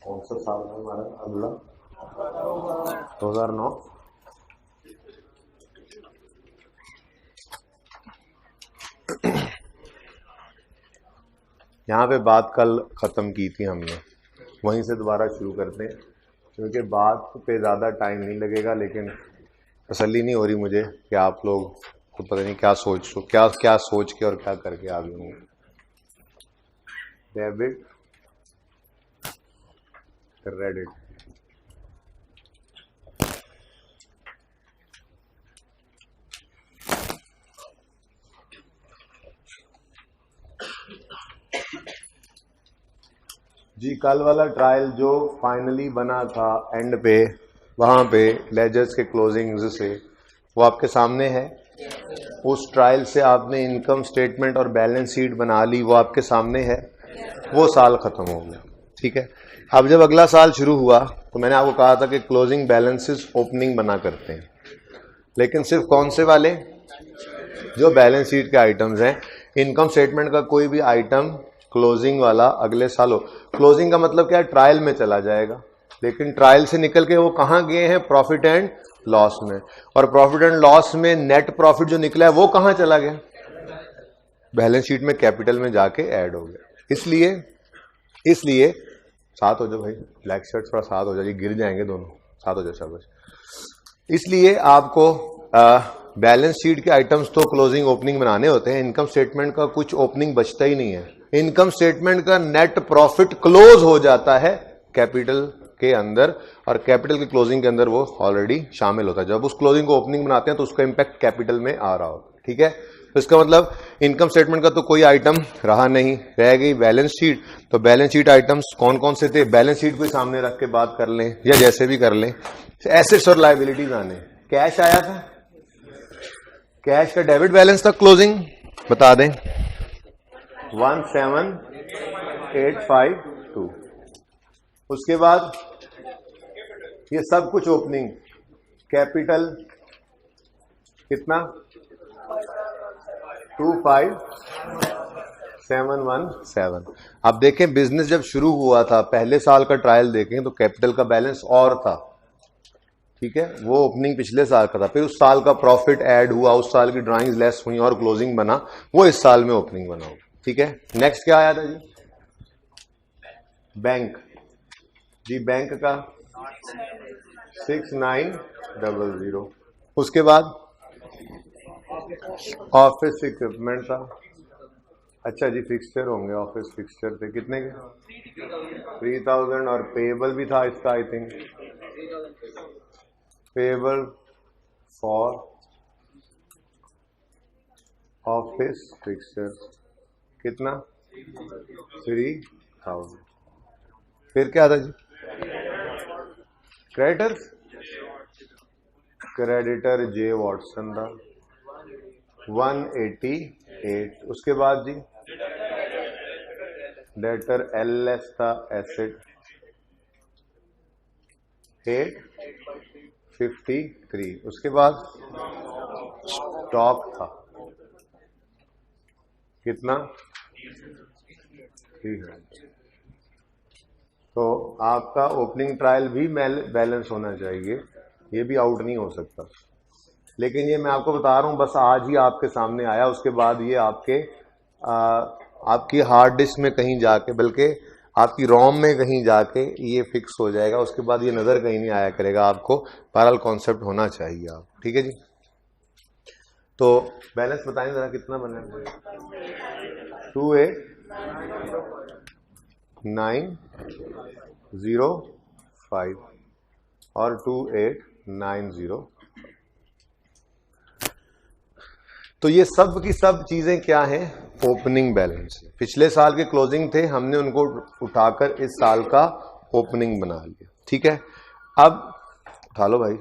कौन सा साल है हमारा अगला? 2009। यहाँ पे बात कल ख़त्म की थी हमने, वहीं से दोबारा शुरू करते हैं क्योंकि बात पे ज़्यादा टाइम नहीं लगेगा, लेकिन तसल्ली नहीं हो रही मुझे कि आप लोग तो पता नहीं क्या सोच के और क्या करके आगे होंगे। डेबिट क्रेडिट, जी कल वाला ट्रायल जो फाइनली बना था एंड पे, वहाँ पे लेजर्स के क्लोजिंग्स से, वो आपके सामने है। उस ट्रायल से आपने इनकम स्टेटमेंट और बैलेंस शीट बना ली, वो आपके सामने है। वो साल खत्म हो गया, ठीक है। अब जब अगला साल शुरू हुआ तो मैंने आपको कहा था कि क्लोजिंग बैलेंसेस ओपनिंग बना करते हैं, लेकिन सिर्फ कौन से वाले? जो बैलेंस शीट के आइटम्स हैं। इनकम स्टेटमेंट का कोई भी आइटम क्लोजिंग वाला अगले साल हो। क्लोजिंग का मतलब क्या है? ट्रायल में चला जाएगा, लेकिन ट्रायल से निकल के वो कहाँ गए हैं? प्रॉफिट एंड लॉस में। और प्रॉफिट एंड लॉस में नेट प्रॉफिट जो निकला है वो कहाँ चला गया? बैलेंस शीट में कैपिटल में जाके ऐड हो गया। इसलिए साथ हो जाओ भाई, ब्लैक शर्ट थोड़ा साथ हो जाइए, गिर जाएंगे दोनों, साथ हो जाओ शाबाश। इसलिए आपको बैलेंस शीट के आइटम्स तो क्लोजिंग ओपनिंग बनाने होते हैं। इनकम स्टेटमेंट का कुछ ओपनिंग बचता ही नहीं है। इनकम स्टेटमेंट का नेट प्रॉफिट क्लोज हो जाता है कैपिटल के अंदर, और कैपिटल के क्लोजिंग के अंदर वो ऑलरेडी शामिल होता है। जब उस क्लोजिंग को ओपनिंग बनाते हैं तो उसका इंपैक्ट कैपिटल में आ रहा होता है, ठीक है। तो इसका मतलब इनकम स्टेटमेंट का तो कोई आइटम रहा नहीं, रह गई बैलेंस शीट। तो बैलेंस शीट आइटम्स कौन कौन से थे? बैलेंस शीट को सामने रख के बात कर लें या जैसे भी कर लें। एसेट्स और लायबिलिटीज आने, कैश आया था, कैश का डेबिट बैलेंस था क्लोजिंग, बता दें 17852। उसके बाद ये सब कुछ ओपनिंग, कैपिटल कितना? 25717। अब देखें बिजनेस जब शुरू हुआ था, पहले साल का ट्रायल देखें तो कैपिटल का बैलेंस और था, ठीक है। वो ओपनिंग पिछले साल का था, फिर उस साल का प्रॉफिट ऐड हुआ, उस साल की ड्राइंग्स लेस हुई और क्लोजिंग बना, वो इस साल में ओपनिंग बना, ठीक है। नेक्स्ट क्या आया था जी? बैंक जी, बैंक का 6900। उसके बाद ऑफिस इक्विपमेंट था, अच्छा जी फिक्सचर होंगे, ऑफिस फिक्सचर थे कितने के? 3000। और पेबल भी था इसका, I think payable for office fixture कितना? 3000। फिर क्या था जी? क्रेडिटर जे वॉटसन था 188। उसके बाद जी डेटर एलएस था, एसेट 853। उसके बाद स्टॉक था कितना? 300। तो आपका ओपनिंग ट्रायल भी बैलेंस होना चाहिए, ये भी आउट नहीं हो सकता। लेकिन ये मैं आपको बता रहा हूं, बस आज ही आपके सामने आया, उसके बाद ये आपकी हार्ड डिस्क में कहीं जाके, बल्कि आपकी रोम में कहीं जाके ये फिक्स हो जाएगा। उसके बाद ये नजर कहीं नहीं आया करेगा आपको। पैरेलल कॉन्सेप्ट होना चाहिए आप, ठीक है जी। तो बैलेंस बताएं जरा कितना बना? 28905 और 2890। तो ये सब की सब चीजें क्या हैं? Opening balance. पिछले साल के क्लोजिंग थे, हमने उनको उठाकर इस साल का ओपनिंग बना लिया, ठीक है। अब उठा लो भाई,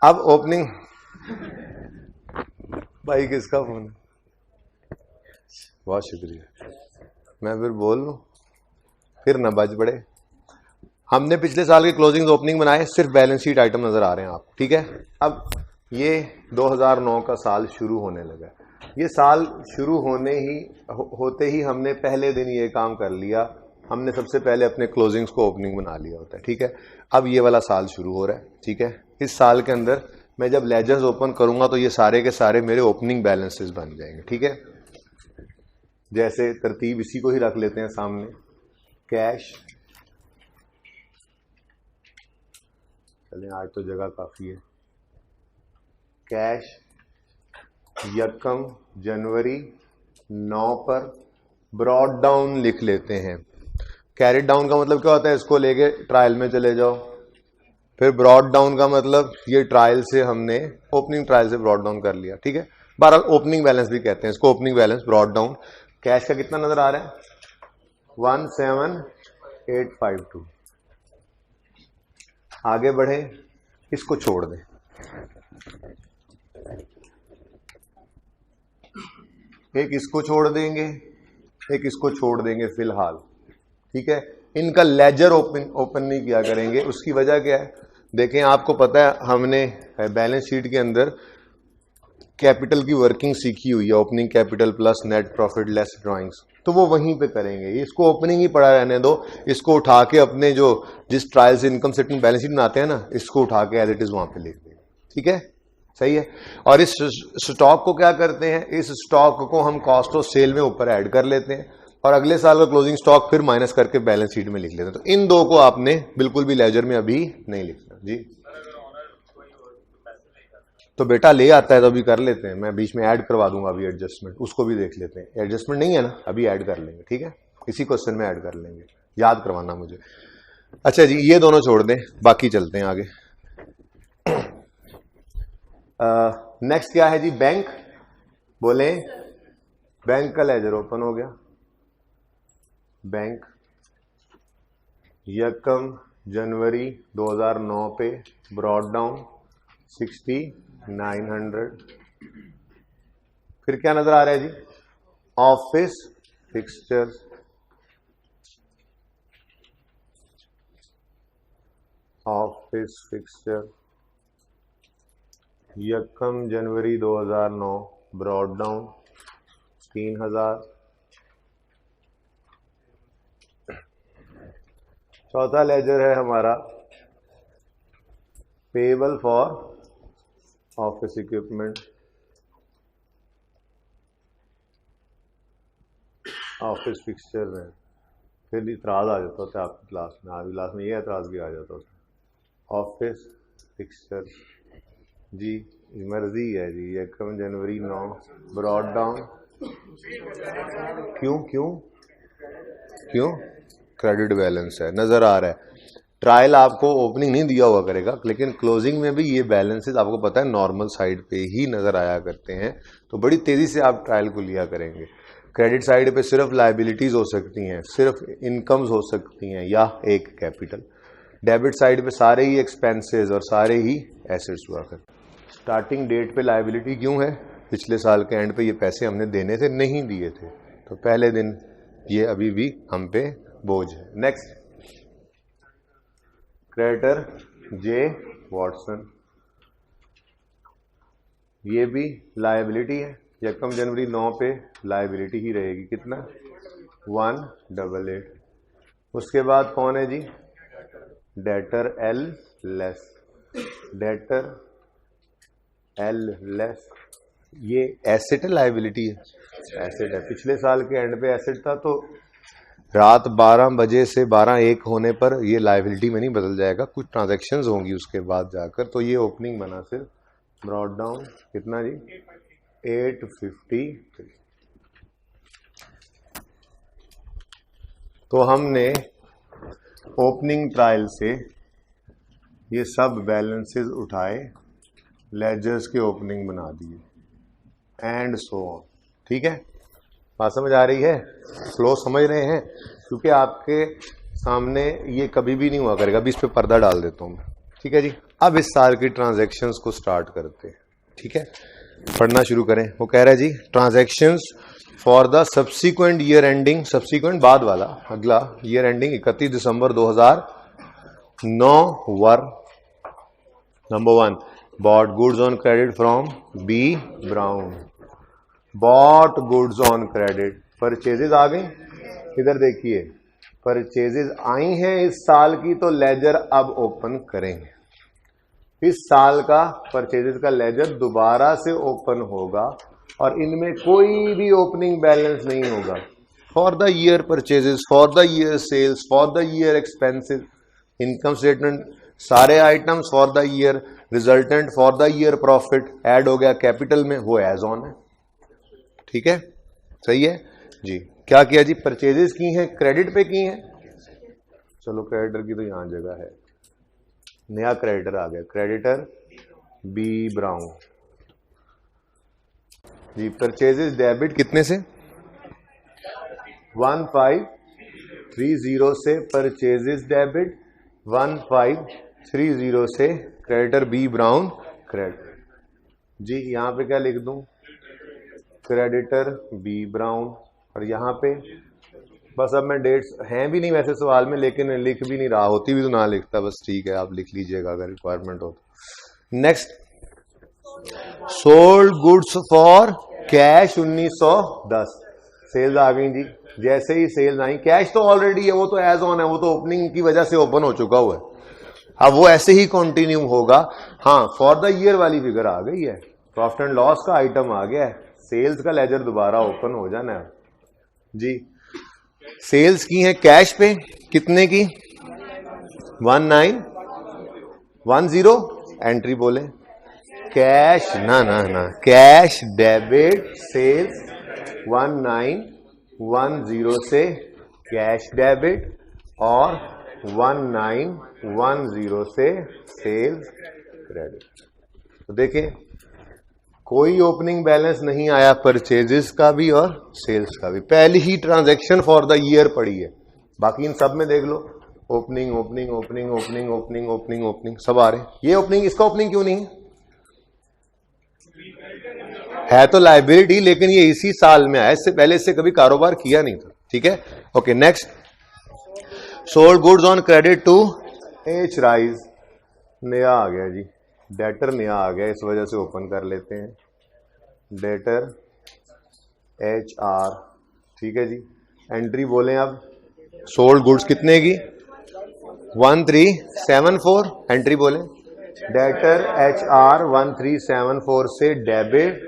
अब ओपनिंग भाई किसका फोन है? बहुत शुक्रिया, मैं फिर बोल लूं फिर न बज पड़े। हमने पिछले साल के क्लोजिंग ओपनिंग बनाए, सिर्फ बैलेंस शीट आइटम नजर आ रहे हैं आपको, ठीक है। अब ये 2009 का साल शुरू होने लगा। ये साल शुरू होते ही हमने पहले दिन ये काम कर लिया हमने सबसे पहले अपने क्लोजिंग्स को ओपनिंग बना लिया होता है, ठीक है। अब ये वाला साल शुरू हो रहा है, ठीक है। इस साल के अंदर मैं जब लेजर्स ओपन करूंगा तो ये सारे के सारे मेरे ओपनिंग बैलेंसेस बन जाएंगे, ठीक है। जैसे तरतीब इसी को ही रख लेते हैं सामने, कैश, चलें आज तो जगह काफी है, कैश 1 जनवरी 9 पर ब्रॉड डाउन लिख लेते हैं। कैरिड डाउन का मतलब क्या होता है, इसको लेके ट्रायल में चले जाओ। फिर ब्रॉड डाउन का मतलब ये ट्रायल से हमने ओपनिंग ट्रायल से ब्रॉड डाउन कर लिया, ठीक है। 12 ओपनिंग बैलेंस भी कहते हैं इसको, opening balance brought down. Cash का कितना नजर आ रहा है, 17852। आगे बढ़े, इसको छोड़ दें, एक इसको छोड़ देंगे, एक इसको छोड़ देंगे फिलहाल, ठीक है। इनका लेजर ओपन नहीं किया करेंगे। उसकी वजह क्या है, देखें आपको पता है हमने बैलेंस शीट के अंदर कैपिटल की वर्किंग सीखी हुई है, opening capital plus net profit less drawings, तो वो वहीं पे करेंगे। इसको ओपनिंग ही पड़ा रहने दो, इसको उठा के अपने जो जिस ट्रायल से इनकम स्टेटमेंट बैलेंस शीट बनाते हैं ना, इसको उठा के एज इट इज वहां पे लिख देंगे, ठीक है, सही है। और इस स्टॉक को क्या करते हैं, इस स्टॉक को हम कॉस्ट ऑफ सेल में ऊपर ऐड कर लेते हैं और अगले साल का क्लोजिंग स्टॉक फिर माइनस करके बैलेंस शीट में लिख लेते हैं। तो इन दो को आपने बिल्कुल भी लेजर में अभी नहीं लिखना जी। तो बेटा ले आता है तो अभी कर लेते हैं, मैं बीच में ऐड करवा दूंगा अभी एडजस्टमेंट, उसको भी देख लेते हैं। एडजस्टमेंट नहीं है ना, अभी ऐड कर लेंगे, ठीक है, इसी क्वेश्चन में ऐड कर लेंगे, याद करवाना मुझे। अच्छा जी, ये दोनों छोड़ दें, बाकी चलते हैं आगे। नेक्स्ट क्या है जी, बैंक। बोले बैंक का लेजर ओपन हो गया। बैंक 1 जनवरी 2009 पे ब्रॉड डाउन 6900। फिर क्या नजर आ रहा है जी, ऑफिस फिक्सचर्स, ऑफिस फिक्सचर 1 जनवरी 2009 ब्रॉड डाउन 3000। चौथा लेजर है हमारा payable for office equipment, office fixture में। फिर इतराज आ जाता था आपकी क्लास में, आपकी क्लास में ये एतराज भी आ जाता था, ऑफिस फिक्सचर जी मर्जी है जी। 1 जनवरी 9 ब्रॉड डाउन, क्यों क्यों क्यों, क्रेडिट बैलेंस है, नजर आ रहा है। ट्रायल आपको ओपनिंग नहीं दिया हुआ करेगा, लेकिन क्लोजिंग में भी ये बैलेंसेस आपको पता है नॉर्मल साइड पे ही नजर आया करते हैं, तो बड़ी तेजी से आप ट्रायल को लिया करेंगे। क्रेडिट साइड पे सिर्फ लायबिलिटीज हो सकती हैं, सिर्फ इनकम्स हो सकती हैं या एक कैपिटल। डेबिट साइड पे सारे ही एक्सपेंसेस और सारे ही एसेट्स हुआ करते। स्टार्टिंग डेट पे लायबिलिटी क्यों है, पिछले साल के एंड पे ये पैसे हमने देने थे, नहीं दिए थे, तो पहले दिन ये अभी भी हम पे बोझ है। नेक्स्ट, क्रेडिटर जे वॉटसन, ये भी लायबिलिटी है। 1 जनवरी 9 पे लायबिलिटी ही रहेगी, कितना 188। उसके बाद कौन है जी, debtor L less, debtor L less, ये एसेट है लायबिलिटी है, एसेट है। पिछले साल के एंड पे एसेट था, तो रात 12 बजे से 12-1 होने पर ये लायबिलिटी में नहीं बदल जाएगा, कुछ ट्रांजैक्शंस होंगी उसके बाद जाकर, तो ये ओपनिंग बना सिर्फ ब्रॉड डाउन कितना जी 853। तो हमने ओपनिंग ट्रायल से ये सब बैलेंसेस उठाए, लेजर्स के ओपनिंग बना दिए, एंड सो ऑन, ठीक है। बात समझ आ रही है, फ्लो समझ रहे हैं, क्योंकि आपके सामने ये कभी भी नहीं हुआ करेगा। अभी इस पे पर्दा डाल देता हूं, ठीक है जी। अब इस साल की ट्रांजैक्शंस को स्टार्ट करते हैं, ठीक है, पढ़ना शुरू करें। वो कह रहा है जी, transactions for the subsequent year ending, subsequent बाद वाला अगला ईयर एंडिंग 31 दिसंबर 2009 were, number 1 bought goods on credit from B Brown, bought goods on credit, purchases आ गई, इधर देखिए परचेजेस आई हैं इस साल की, तो लेजर अब ओपन करेंगे। इस साल का परचेजेस का लेजर दोबारा से ओपन होगा और इनमें कोई भी ओपनिंग बैलेंस नहीं होगा। For the year purchases, for the year sales, for the year expenses, income statement सारे items for the year, resultant for the year profit add हो गया कैपिटल में, वो एज ऑन है। ठीक है, सही है जी। क्या किया जी, परचेजेस की हैं, क्रेडिट पे की हैं। चलो क्रेडिटर की तो यहां जगह है, नया क्रेडिटर आ गया, क्रेडिटर बी ब्राउन जी। परचेजेस डेबिट कितने से, 1530 से परचेजेस डेबिट, 1530 से क्रेडिटर बी ब्राउन क्रेडिट जी। यहां पे क्या लिख दूं, क्रेडिटर बी ब्राउन, और यहां पे बस अब मैं डेट्स हैं भी नहीं वैसे सवाल में, लेकिन लिख भी नहीं रहा, होती भी तो ना लिखता, बस ठीक है आप लिख लीजिएगा अगर रिक्वायरमेंट हो तो। Next, sold goods for cash 1910, sales आ गई जी। जैसे ही सेल्स आई, कैश तो ऑलरेडी है, वो तो एज ऑन है, वो तो ओपनिंग की वजह से ओपन हो चुका हुआ है, अब वो ऐसे ही कंटिन्यू होगा। हाँ, फॉर द ईयर वाली फिगर आ गई है, प्रॉफिट एंड लॉस का आइटम आ गया है, सेल्स का लेजर दोबारा ओपन हो जाना है जी। सेल्स की है कैश पे कितने की, 1910, एंट्री बोले कैश, ना कैश डेबिट सेल्स 1910 से कैश डेबिट और 1910 से सेल्स क्रेडिट। तो देखें कोई ओपनिंग बैलेंस नहीं आया परचेजेस का भी और सेल्स का भी, पहली ही ट्रांजैक्शन फॉर द ईयर पड़ी है। बाकी इन सब में देख लो opening opening opening opening opening opening opening सब आ रहे हैं। ये ओपनिंग, इसका ओपनिंग क्यों नहीं है तो लाइबिलिटी, लेकिन ये इसी साल में आया, इससे पहले इससे कभी कारोबार किया नहीं था। ठीक है, okay next, sold goods on credit to H rise, नया आ गया जी, डेटर नया आ गया, इस वजह से ओपन कर लेते हैं, डेटर एच आर। ठीक है जी, एंट्री बोले अब, सोल्ड गुड्स कितने की, 1374, एंट्री बोले डेटर एच आर 1374 से डेबिट,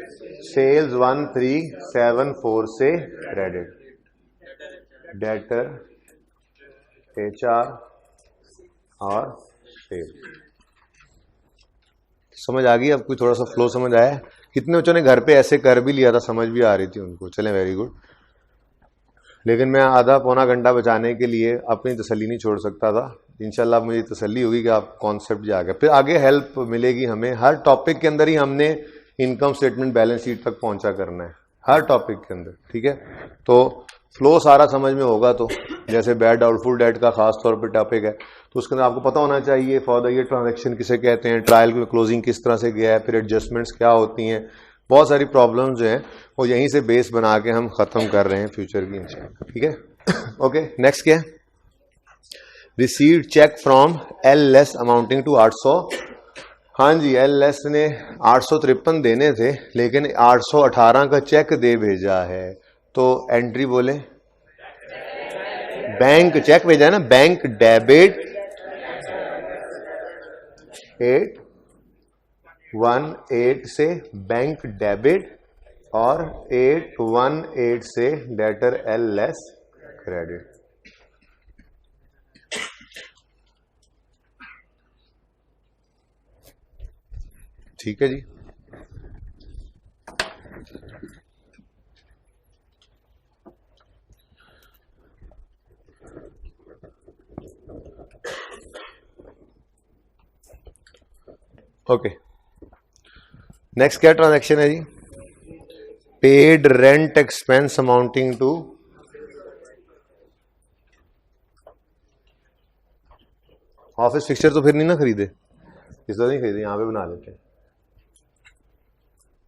सेल्स 1374 से क्रेडिट, डेटर एच आर और सेल्स। समझ आ गई अब, कोई थोड़ा सा फ्लो समझ आया। कितने बच्चों ने घर पे ऐसे कर भी लिया था, समझ भी आ रही थी उनको, चलें वेरी गुड। लेकिन मैं आधा पौना घंटा बचाने के लिए अपनी तसल्ली नहीं छोड़ सकता था। इंशाल्लाह मुझे तसल्ली होगी कि आप कॉन्सेप्ट जा गए, फिर आगे हेल्प मिलेगी हमें। हर टॉपिक के अंदर ही हमने इनकम स्टेटमेंट बैलेंस शीट तक पहुंचा करना है, हर टॉपिक के अंदर। ठीक है, तो फ्लो सारा समझ में होगा। तो जैसे बैड डाउटफुल डेट का खास तौर पे टॉपिक है, तो उसके अंदर आपको पता होना चाहिए फॉर द ईयर ट्रांजैक्शन किसे कहते हैं, ट्रायल में क्लोजिंग किस तरह से गया है, फिर एडजस्टमेंट्स क्या होती हैं, बहुत सारी प्रॉब्लम्स जो हैं वो यहीं से बेस बना के हम खत्म कर रहे हैं फ्यूचर की इंशाल्लाह। ठीक है, ओके नेक्स्ट क्या है, received cheque from L S amounting to 800। हाँ जी, एल एस ने 853 देने थे, लेकिन 818 का चेक दे भेजा है, तो एंट्री बोले बैंक चेक भेजा है ना, बैंक डेबिट 818 से बैंक डेबिट और 818 से डेटर एल एस क्रेडिट। ठीक है जी, ओके नेक्स्ट क्या ट्रांजैक्शन है जी, paid rent expense amounting to, office fixture तो फिर नहीं ना खरीदे, इस तरह नहीं खरीदे, यहां पे बना लेते हैं।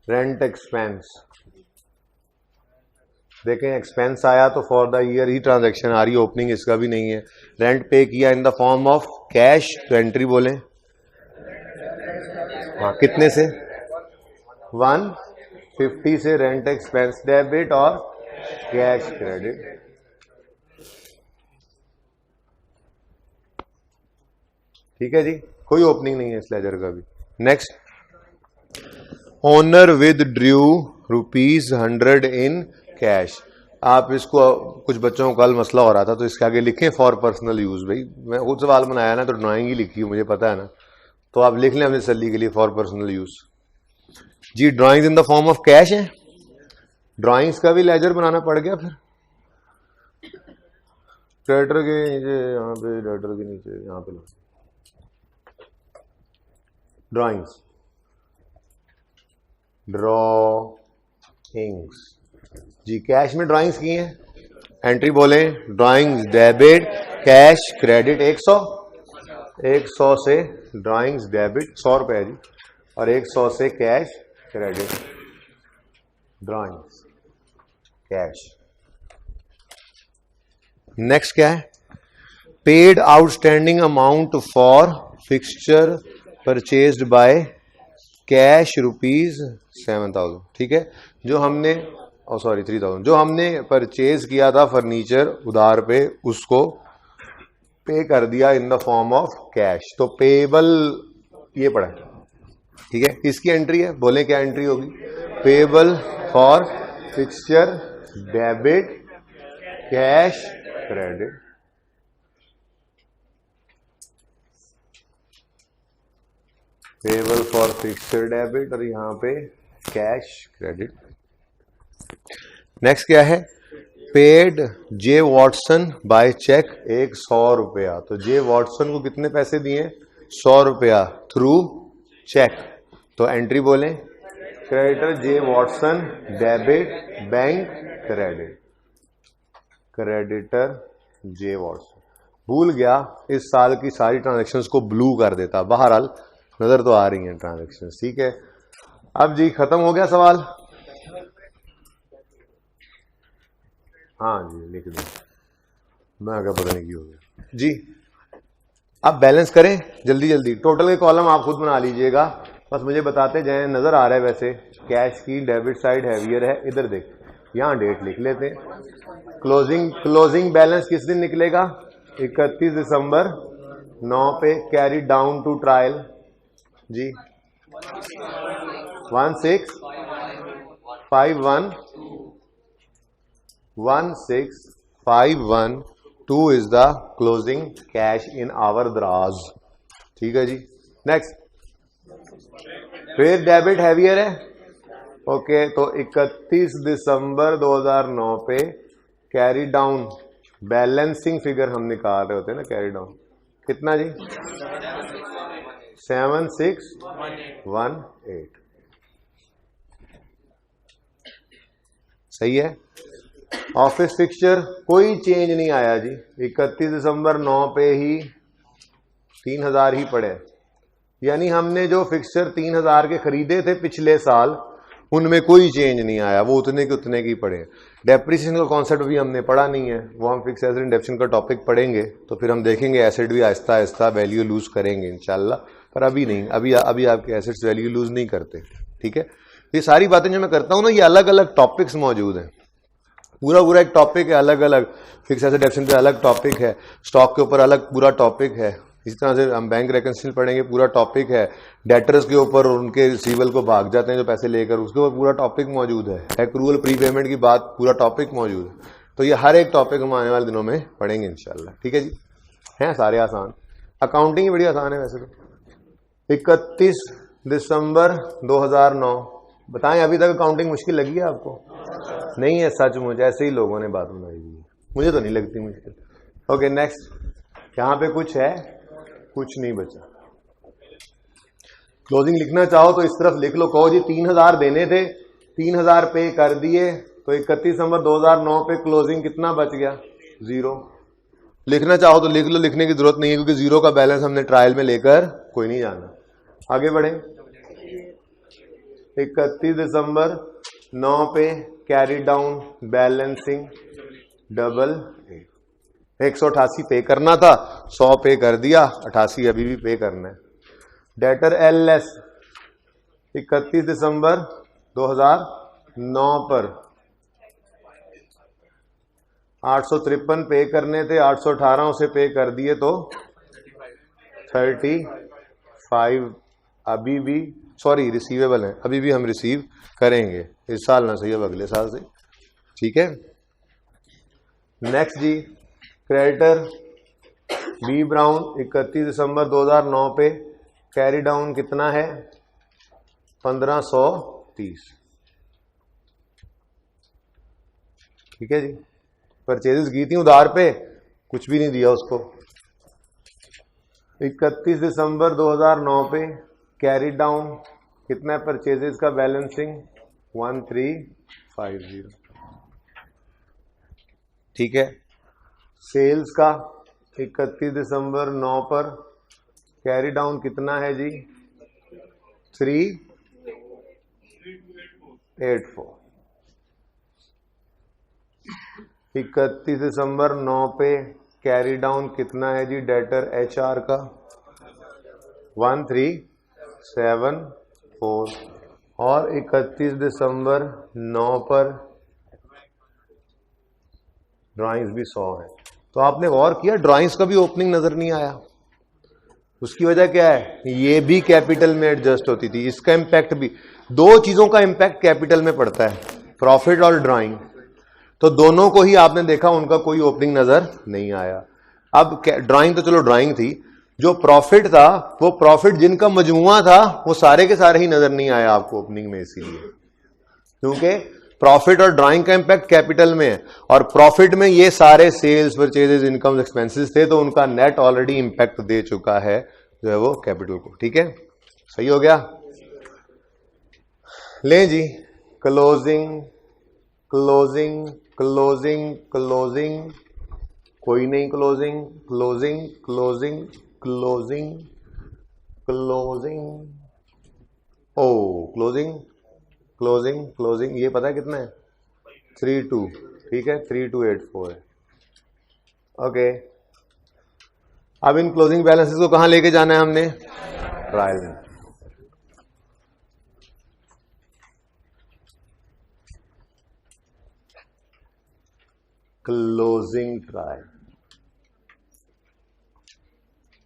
रेंट एक्सपेंस देखें, एक्सपेंस आया तो फॉर द ईयर ही ट्रांजैक्शन आ रही है, ओपनिंग इसका भी नहीं है। रेंट पे किया इन द फॉर्म ऑफ कैश, तो एंट्री बोले हाँ कितने से, 150 से रेंट एक्सपेंस डेबिट और कैश क्रेडिट। ठीक है जी, कोई ओपनिंग नहीं है इस लेजर का भी। Next, owner with Drew ₹100 in cash. आप इसको, कुछ बच्चों को कल मसला हो रहा था तो इसके आगे लिखें फॉर पर्सनल यूज। भाई मैं खुद सवाल बनाया ना तो ड्राइंग ही लिखी हूँ, मुझे पता है ना, तो आप लिख लें अपनी तसल्ली के लिए फॉर पर्सनल यूज। जी drawings in the form of cash है, ड्राइंग्स का भी लेजर बनाना पड़ गया फिर। क्रेडिटर के नीचे यहाँ पे, डेटर के नीचे यहाँ पे ड्राइंग्स, ड्रॉइंग्स। जी कैश में ड्राइंग्स की हैं, एंट्री बोले ड्राइंग्स डेबिट कैश क्रेडिट 100 से ड्राइंग्स डेबिट 100 रुपए है जी, और 100 से cash credit drawings cash. Next क्या है, paid outstanding amount for fixture purchased by cash ₹7,000। ठीक है, जो हमने 3,000 जो हमने परचेज किया था फर्नीचर उधार पे, उसको पे कर दिया इन द फॉर्म ऑफ कैश, तो पेबल ये पड़ा। ठीक है, इसकी एंट्री है, बोले क्या एंट्री होगी, payable for fixture debit cash credit. Payable for fixture debit और यहां पे कैश क्रेडिट। नेक्स्ट क्या है, पेड जे वॉटसन बाय चेक 100 रुपया। तो जे वॉटसन को कितने पैसे दिए, 100 रुपया थ्रू चेक, तो एंट्री बोले creditor J Watson debit bank credit, creditor J Watson. भूल गया, इस साल की सारी ट्रांजैक्शंस को ब्लू कर देता, बहरहाल नजर तो आ रही हैं ट्रांजैक्शंस। ठीक है, अब जी खत्म हो गया सवाल। हाँ जी लिख दो, मैं क्या पता नहीं की हो गया जी। अब बैलेंस करें जल्दी जल्दी, टोटल के कॉलम आप खुद बना लीजिएगा, बस मुझे बताते जाएं। नजर आ रहा है वैसे कैश की डेबिट साइड हैवियर है, इधर देख, यहां डेट लिख लेते हैं। क्लोजिंग बैलेंस किस दिन निकलेगा, 31 दिसंबर 9 पे, कैरी डाउन टू ट्रायल जी 16512 is the closing cash in our drawers। ठीक है जी। नेक्स्ट, फिर डेबिट हैवियर है, ओके, तो 31 दिसंबर 2009 पे कैरी डाउन बैलेंसिंग फिगर हम निकाल रहे होते हैं ना, कैरी डाउन कितना जी, 7618। सही है। ऑफिस फिक्सचर कोई चेंज नहीं आया जी, 31 दिसंबर 9 पे ही 3000 ही पड़े, यानी हमने जो फिक्सचर 3000 के खरीदे थे पिछले साल उनमें कोई चेंज नहीं आया, वो उतने के उतने की पड़े। डेप्रिसिएशन का कॉन्सेप्ट भी हमने पढ़ा नहीं है, वो हम फिक्स एसेट डेप्रिसिएशन का टॉपिक पढ़ेंगे तो फिर हम देखेंगे एसेट भी आहिस्ता आहिस्ता वैल्यू लूज करेंगे इंशाल्लाह, पर अभी नहीं, अभी आपके एसेट्स वैल्यू लूज नहीं करते। ठीक है, ये सारी बातें जो मैं करता हूं ना, ये अलग अलग टॉपिक्स मौजूद हैं, पूरा एक टॉपिक है अलग अलग, फिक्स एसेट डेप्रिसिएशन पे अलग टॉपिक है, स्टॉक के ऊपर अलग पूरा टॉपिक है, इसी तरह से हम बैंक रेकंसिलिएशन पढ़ेंगे, पूरा टॉपिक है, डेटर्स के ऊपर उनके रिसीवेबल को भाग जाते हैं जो पैसे लेकर, उसके ऊपर पूरा टॉपिक मौजूद है, एक्रूअल प्रीपेमेंट की बात, पूरा टॉपिक मौजूद है। तो ये हर एक टॉपिक हम आने वाले दिनों में पढ़ेंगे इंशाल्लाह। ठीक है जी, हैं सारे आसान, अकाउंटिंग ही बड़ी आसान है वैसे तो। 31 दिसंबर 2009, बताएं अभी तक अकाउंटिंग मुश्किल लगी है आपको? नहीं है, सचमुच ऐसे ही लोगों ने बात बनाई हुई है, मुझे तो नहीं लगती मुश्किल। ओके नेक्स्ट, यहां पे कुछ है, कुछ नहीं बचा। क्लोजिंग लिखना चाहो तो इस तरफ लिख लो, कहो जी 3000 देने थे, 3000 पे कर दिए, तो 31 दिसंबर 2009 पे क्लोजिंग कितना बच गया, 0। लिखना चाहो तो लिख लो, लिखने की जरूरत नहीं है क्योंकि 0 का बैलेंस हमने ट्रायल में लेकर कोई नहीं जाना। आगे बढ़े, 31 दिसंबर 9 पे कैरी डाउन बैलेंसिंग 188 पे करना था, 100 पे कर दिया, 88 अभी भी पे करना है। डेटर एलएस 31 दिसंबर 2009 पर 853 पे करने थे, 818 से पे कर दिए तो 35 अभी भी, सॉरी रिसीवेबल है, अभी भी हम रिसीव करेंगे, इस साल ना सही अब अगले साल से, ठीक है। नेक्स्ट जी, क्रेडिटर बी ब्राउन 31 दिसंबर 2009 पे कैरी डाउन कितना है, 1530, ठीक है जी। परचेजेस की थी उधार पे, कुछ भी नहीं दिया उसको। 31 दिसंबर 2009 पे कैरी डाउन कितना है परचेजेस का बैलेंसिंग, 1350, ठीक है। सेल्स का 31 दिसंबर 9 पर कैरी डाउन कितना है जी, 3284। 31 दिसंबर 9 पे कैरी डाउन कितना है जी डेटर HR का, 1374। और 31 दिसंबर 9 पर ड्राइंग्स भी 100 है। तो आपने गौर किया ड्राइंग्स का भी ओपनिंग नजर नहीं आया, उसकी वजह क्या है, ये भी कैपिटल में एडजस्ट होती थी, इसका इंपैक्ट भी, दो चीजों का इंपैक्ट कैपिटल में पड़ता है, प्रॉफिट और ड्राइंग। तो दोनों को ही आपने देखा उनका कोई ओपनिंग नजर नहीं आया। अब ड्राइंग तो चलो ड्राइंग थी, जो प्रॉफिट था वो प्रॉफिट जिनका मजमुआ था वो सारे के सारे ही नजर नहीं आया आपको ओपनिंग में, इसीलिए क्योंकि प्रॉफिट और ड्राइंग का इंपैक्ट कैपिटल में है, और प्रॉफिट में ये सारे सेल्स परचेजेस इनकम एक्सपेंसेस थे, तो उनका नेट ऑलरेडी इंपैक्ट दे चुका है जो है वो कैपिटल को, ठीक है। सही हो गया। लें जी, क्लोजिंग क्लोजिंग क्लोजिंग क्लोजिंग, कोई नहीं closing, closing closing closing closing, oh closing closing closing, ये पता है कितना है, 32, ठीक है, 3284 है, ओके। अब इन क्लोजिंग बैलेंसेस को कहां लेके जाना है हमने, ट्रायल में। क्लोजिंग ट्रायल,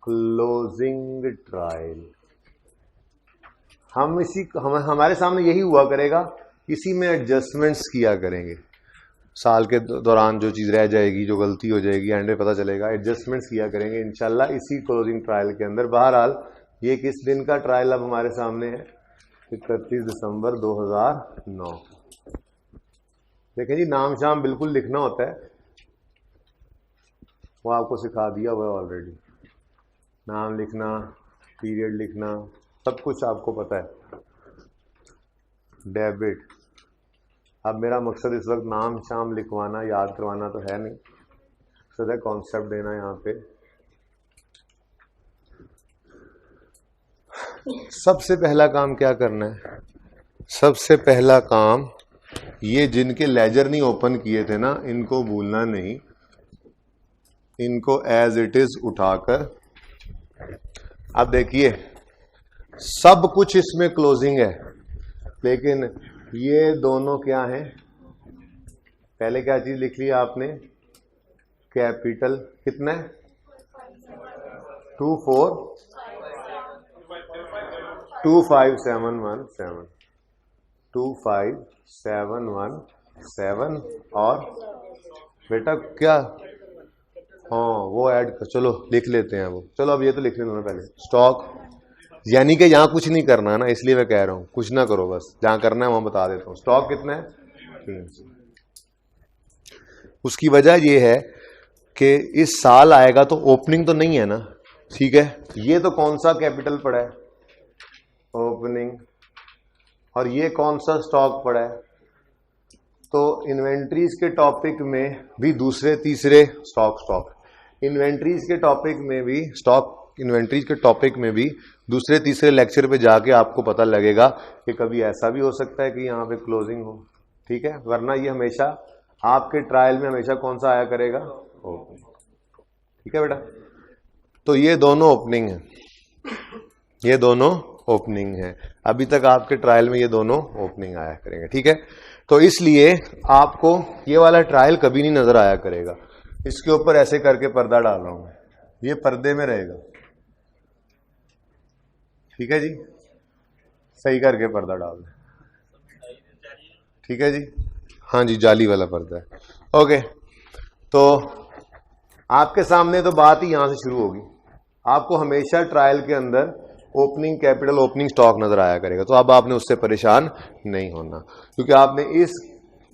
क्लोजिंग ट्रायल, हमारे सामने यही हुआ करेगा, इसी में एडजस्टमेंट्स किया करेंगे, साल के दौरान जो चीज रह जाएगी, जो गलती हो जाएगी एंड में पता चलेगा, एडजस्टमेंट्स किया करेंगे इंशाल्लाह इसी क्लोजिंग ट्रायल के अंदर। बहरहाल ये किस दिन का ट्रायल अब हमारे सामने है, 31 दिसंबर 2009। देखें जी, नाम शाम बिल्कुल लिखना होता है, वो आपको सिखा दिया हुआ है ऑलरेडी, नाम लिखना, पीरियड लिखना, सब कुछ आपको पता है। डेबिट, अब मेरा मकसद इस वक्त नाम शाम लिखवाना याद करवाना तो है नहीं, मकसद है कॉन्सेप्ट देना। यहाँ पे सबसे पहला काम क्या करना है, सबसे पहला काम ये जिनके लेजर नहीं ओपन किए थे ना, इनको भूलना नहीं, इनको एज इट इज उठाकर, अब देखिए सब कुछ इसमें क्लोजिंग है, लेकिन ये दोनों क्या हैं, पहले क्या चीज लिख ली आपने, कैपिटल कितना है, 25717, 25717, और बेटा क्या, हाँ वो ऐड कर, चलो लिख लेते हैं वो, चलो अब ये तो लिख लेना पहले, स्टॉक, यानी कि यहां कुछ नहीं करना है ना, इसलिए मैं कह रहा हूं कुछ ना करो, बस जहां करना है वहां बता देता हूं। स्टॉक कितना है, 300। उसकी वजह ये है कि इस साल आएगा तो ओपनिंग तो नहीं है ना, ठीक है। ये तो कौन सा कैपिटल पड़ा है, ओपनिंग, और ये कौन सा स्टॉक पड़ा है, तो इन्वेंट्रीज के टॉपिक में भी दूसरे तीसरे स्टॉक इन्वेंट्रीज के टॉपिक में भी इन्वेंट्रीज के टॉपिक में भी दूसरे तीसरे लेक्चर पे जाके आपको पता लगेगा कि कभी ऐसा भी हो सकता है कि यहाँ पे क्लोजिंग हो, ठीक है, वरना ये हमेशा आपके ट्रायल में हमेशा कौन सा आया करेगा, ओपनिंग, ठीक है बेटा। तो ये दोनों ओपनिंग है, ये दोनों ओपनिंग है, अभी तक आपके ट्रायल में ये दोनों ओपनिंग आया करेंगे, ठीक है। तो इसलिए आपको ये वाला ट्रायल कभी नहीं नजर आया करेगा, इसके ऊपर ऐसे करके पर्दा डाल रहा हूं, ये पर्दे में रहेगा, ठीक है जी, सही करके पर्दा डाल दें। ठीक है जी, हाँ जी, जाली वाला पर्दा है। ओके, तो आपके सामने तो बात ही यहां से शुरू होगी। आपको हमेशा ट्रायल के अंदर ओपनिंग कैपिटल, ओपनिंग स्टॉक नजर आया करेगा, तो अब आपने उससे परेशान नहीं होना, क्योंकि आपने इस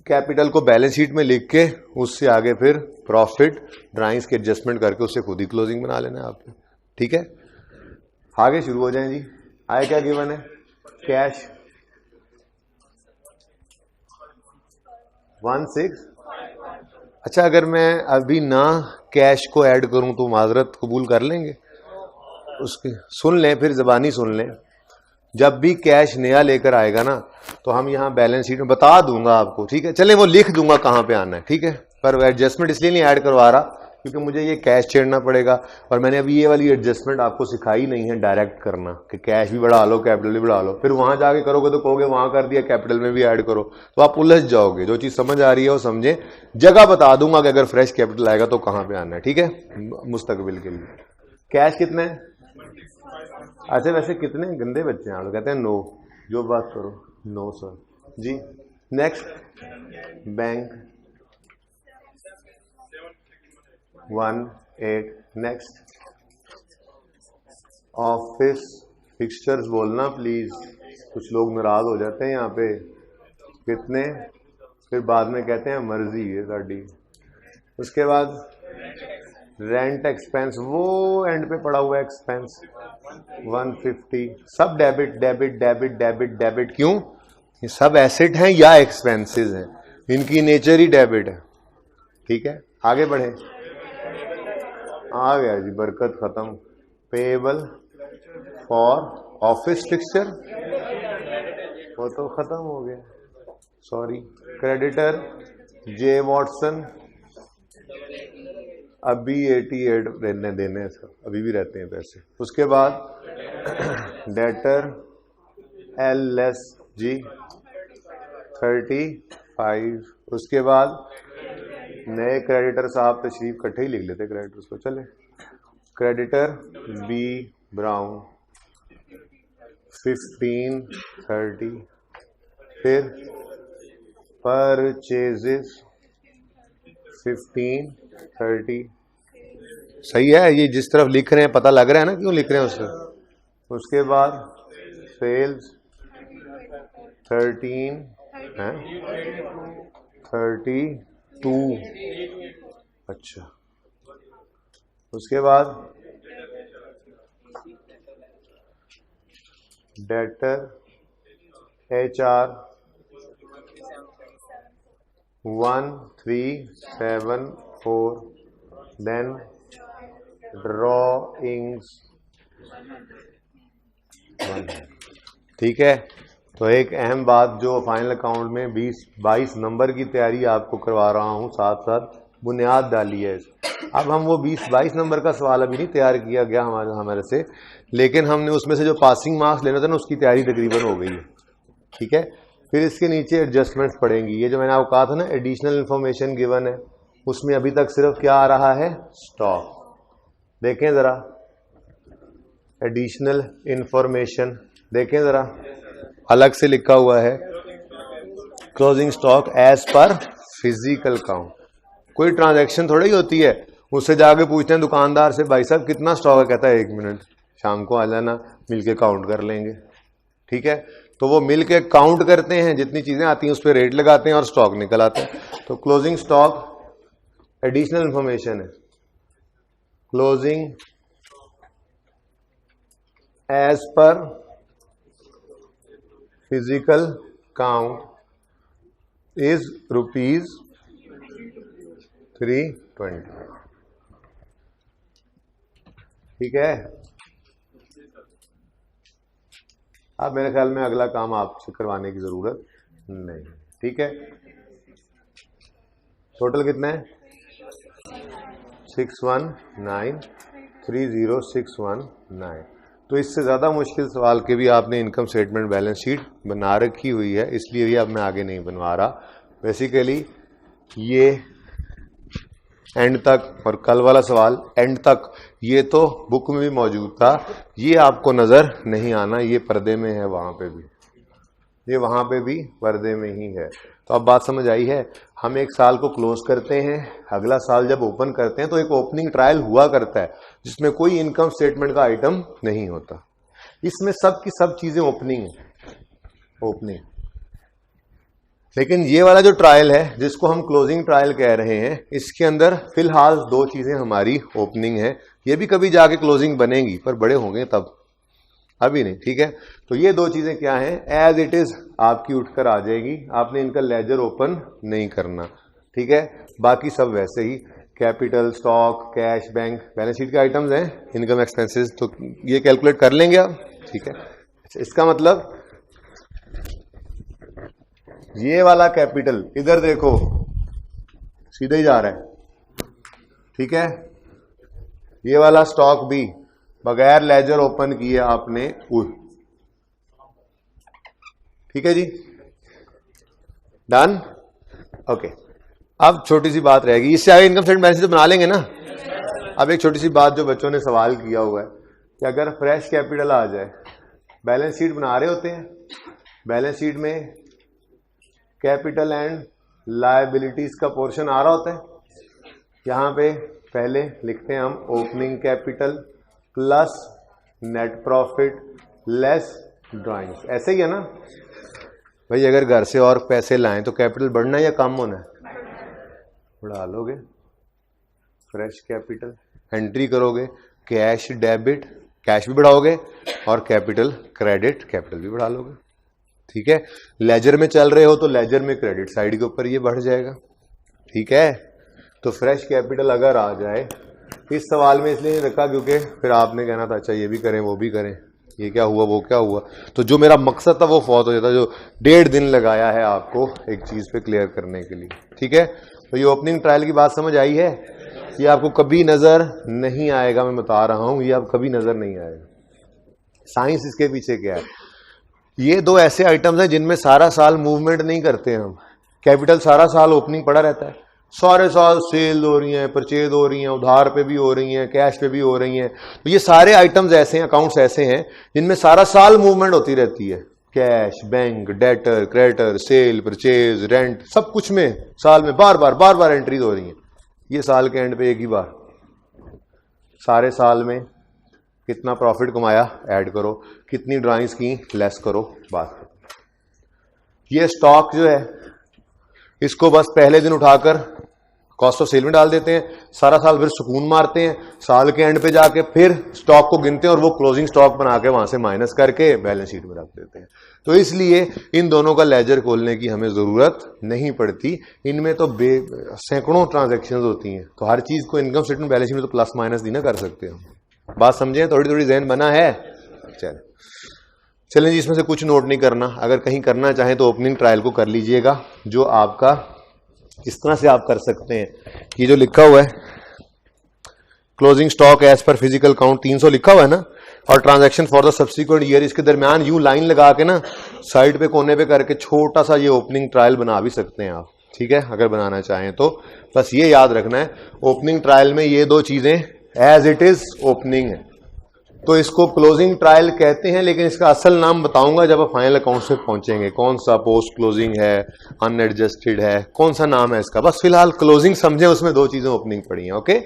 कैपिटल को बैलेंस शीट में लिख के उससे आगे फिर प्रॉफिट ड्राइंग्स के एडजस्टमेंट करके उससे खुद ही क्लोजिंग बना लेना है आपने। ठीक है, आगे शुरू हो जाएं जी। आए क्या गिवन है? कैश 16। अच्छा, अगर मैं अभी ना कैश को ऐड करूं तो माजरत कबूल कर लेंगे? उसके सुन लें, फिर जबानी सुन लें। जब भी कैश नया लेकर आएगा ना, तो हम यहां बैलेंस शीट में बता दूंगा आपको। ठीक है, चले वो लिख दूंगा कहां पे आना है। ठीक है, पर एडजस्टमेंट इसलिए नहीं ऐड करवा रहा क्योंकि मुझे ये कैश छेड़ना पड़ेगा, और मैंने अभी ये वाली एडजस्टमेंट आपको सिखाई नहीं है डायरेक्ट करना कि कैश भी बढ़ा लो कैपिटल भी बढ़ा लो। फिर वहां जाके करोगे तो कहोगे वहां कर दिया कैपिटल में भी ऐड करो, तो आप उलझ जाओगे। जो चीज समझ आ रही है वो समझे। जगह बता दूंगा कि अगर फ्रेश कैपिटल आएगा तो कहां पे आना है। ठीक है, मुस्तकबिल के लिए। कैश कितने है? अच्छा, वैसे कितने गंदे बच्चे हैं आप, कहते हैं 9। जो बात करो 9 सर जी। Next, bank 18। Next, office fixtures बोलना प्लीज, कुछ लोग नाराज हो जाते हैं यहाँ पे। कितने? फिर बाद में कहते हैं मर्जी है साड़ी। उसके बाद रेंट एक्सपेंस, वो एंड पे पड़ा हुआ एक्सपेंस 150। सब debit debit debit debit debit. क्यों? ये सब एसेट हैं या एक्सपेंसेस हैं, इनकी नेचर ही डेबिट है। ठीक है, आगे बढ़े। आ गया जी, बरकत खत्म। पेएबल फॉर ऑफिस फिक्सचर, वो तो खत्म हो गया, सॉरी। क्रेडिटर जे वॉटसन, अभी 88 रहने देने हैं सर, अभी भी रहते हैं पैसे। उसके बाद डेटर एल एस जी 35। उसके बाद नए क्रेडिटर साहब तशरीफ इकट्ठे ही लिख लेते क्रेडिटर्स को। चले, क्रेडिटर बी ब्राउन 1530। फिर परचेजेस 1530। सही है, ये जिस तरफ लिख रहे हैं पता लग रहा है ना क्यों लिख रहे हैं उससे। उसके बाद सेल्स 13 है 32। अच्छा, उसके बाद डेटर HR 1374। Then drawings. ठीक है, तो एक अहम बात जो फाइनल अकाउंट में 20-22 नंबर की तैयारी आपको करवा रहा हूं, साथ साथ बुनियाद डाली है। अब हम वो 20-22 नंबर का सवाल अभी नहीं तैयार किया गया हमारे से, लेकिन हमने उसमें से जो पासिंग मार्क्स लेना था ना, उसकी तैयारी तकरीबन हो गई है। ठीक है, फिर इसके नीचे एडजस्टमेंट्स पड़ेंगी। ये जो मैंने आपको कहा था ना एडिशनल इंफॉर्मेशन गिवन है, उसमें अभी तक सिर्फ क्या आ रहा है? स्टॉक। देखें जरा एडिशनल इंफॉर्मेशन, देखें जरा, अलग से लिखा हुआ है closing stock as per physical count. कोई ट्रांजैक्शन थोड़ी होती है, उससे जाके पूछते हैं दुकानदार से, भाई साहब कितना स्टॉक है? कहता है 1 मिनट, शाम को आ जाना, मिलके काउंट कर लेंगे। ठीक है, तो वो मिलके काउंट करते हैं, जितनी चीजें आती हैं उस पर रेट लगाते हैं और स्टॉक निकल आते हैं। तो क्लोजिंग स्टॉक एडिशनल इंफॉर्मेशन है। Closing as per physical count is ₹320। ठीक है, अब मेरे ख्याल में अगला काम आपसे करवाने की जरूरत नहीं। ठीक है, टोटल कितना है? 619,30619। तो इससे ज्यादा मुश्किल सवाल के भी आपने इनकम स्टेटमेंट बैलेंस शीट बना रखी हुई है, इसलिए भी अब मैं आगे नहीं बनवा रहा। बेसिकली ये एंड तक, और कल वाला सवाल एंड तक, ये तो बुक में भी मौजूद था, ये आपको नजर नहीं आना, ये पर्दे में है, वहां पे भी, ये वहां पे भी पर्दे में ही है। तो अब बात समझ आई है। हम एक साल को क्लोज करते हैं, अगला साल जब ओपन करते हैं तो एक ओपनिंग ट्रायल हुआ करता है जिसमें कोई इनकम स्टेटमेंट का आइटम नहीं होता। इसमें सब की सब चीजें ओपनिंग है, ओपनिंग। लेकिन ये वाला जो ट्रायल है जिसको हम क्लोजिंग ट्रायल कह रहे हैं, इसके अंदर फिलहाल दो चीजें हमारी ओपनिंग है। ये भी कभी जाके क्लोजिंग बनेगी पर बड़े होंगे तब, अभी नहीं, ठीक है। तो ये दो चीजें क्या हैं, एज इट इज आपकी उठकर आ जाएगी, आपने इनका लेजर ओपन नहीं करना, ठीक है। बाकी सब वैसे ही, capital, stock, cash, bank, balance sheet के आइटम्स हैं, इनकम एक्सपेंसेस, तो ये कैलकुलेट कर लेंगे आप, ठीक है। अच्छा, इसका मतलब ये वाला कैपिटल इधर देखो सीधे ही जा रहा है, ठीक है। ये वाला स्टॉक भी बगैर लेजर ओपन किए आपने, ठीक है जी, डन, ओके। अब छोटी सी बात रहेगी, इससे आगे इनकम स्टेटमेंट बैलेंस शीट बना लेंगे ना। अब एक छोटी सी बात जो बच्चों ने सवाल किया हुआ है कि अगर फ्रेश कैपिटल आ जाए, बैलेंस शीट बना रहे होते हैं, बैलेंस शीट में कैपिटल एंड लायबिलिटीज का पोर्शन आ रहा होता है, यहां पे पहले लिखते हैं हम opening capital plus net profit less drawings, ऐसे ही है ना भाई। अगर घर से और पैसे लाएं तो कैपिटल बढ़ना या कम होना है, बढ़ा लोगे। फ्रेश कैपिटल एंट्री करोगे, कैश डेबिट, कैश भी बढ़ाओगे, और कैपिटल क्रेडिट, कैपिटल भी बढ़ा लोगे, ठीक है। लेजर में चल रहे हो तो लेजर में क्रेडिट साइड के ऊपर ये बढ़ जाएगा, ठीक है। तो फ्रेश कैपिटल अगर आ जाए, इस सवाल में इसलिए नहीं रखा क्योंकि फिर आपने कहना था अच्छा ये भी करें वो भी करें, ये क्या हुआ वो क्या हुआ, तो जो मेरा मकसद था वो फौत हो जाता, जो 1.5 दिन लगाया है आपको एक चीज पे क्लियर करने के लिए, ठीक है। तो ये ओपनिंग ट्रायल की बात समझ आई है, ये आपको कभी नजर नहीं आएगा, मैं बता रहा हूं, ये आप कभी नजर नहीं आएगा। साइंस इसके पीछे क्या है, ये दो ऐसे आइटम्स हैं जिनमें सारा साल मूवमेंट नहीं करते हम। कैपिटल सारा साल ओपनिंग पड़ा रहता है, सारे साल सेल हो रही हैं, परचेज हो रही हैं, उधार पे भी हो रही हैं, कैश पे भी हो रही हैं। तो ये सारे आइटम्स ऐसे हैं, अकाउंट्स ऐसे हैं जिनमें सारा साल मूवमेंट होती रहती है, cash, bank, debtor, creditor, sale, purchase, rent, सब कुछ में साल में बार बार एंट्रीज हो रही हैं। ये साल के एंड पे एक ही बार, सारे साल में कितना प्रॉफिट कमाया ऐड करो, कितनी ड्राइंग्स की लेस करो, बात। ये स्टॉक जो है इसको बस पहले दिन उठाकर कॉस्ट ऑफ सेल में डाल देते हैं, सारा साल फिर सुकून मारते हैं, साल के एंड पे जाके फिर स्टॉक को गिनते हैं और वो क्लोजिंग स्टॉक बना के वहां से माइनस करके बैलेंस शीट में रख देते हैं। तो इसलिए इन दोनों का लेजर खोलने की हमें जरूरत नहीं पड़ती, इनमें तो सैकड़ों ट्रांजेक्शन होती हैं, तो हर चीज को इनकम स्टेटमेंट बैलेंस शीट में तो प्लस माइनस नहीं ना कर सकते हम। बात समझे, थोड़ी थोड़ी जहन बना है। चलें जी, इसमें से कुछ नोट नहीं करना, अगर कहीं करना चाहें तो ओपनिंग ट्रायल को कर लीजिएगा, जो आपका इस तरह से आप कर सकते हैं। ये जो लिखा हुआ है closing stock as per physical count 300 लिखा हुआ है ना, और transaction for the subsequent year, इसके दरमियान यूं लाइन लगा के ना साइड पे कोने पे करके छोटा सा ये ओपनिंग ट्रायल बना भी सकते हैं आप, ठीक है, अगर बनाना चाहें तो। बस ये याद रखना है, ओपनिंग ट्रायल में ये दो चीजें एज इट इज ओपनिंग है, तो इसको क्लोजिंग ट्रायल कहते हैं, लेकिन इसका असल नाम बताऊंगा जब आप फाइनल अकाउंट से पहुंचेंगे, कौन सा पोस्ट क्लोजिंग है, अनएडजस्टेड है, कौन सा नाम है इसका। बस फिलहाल क्लोजिंग समझे, उसमें दो चीजें ओपनिंग पड़ी हैं, ओके।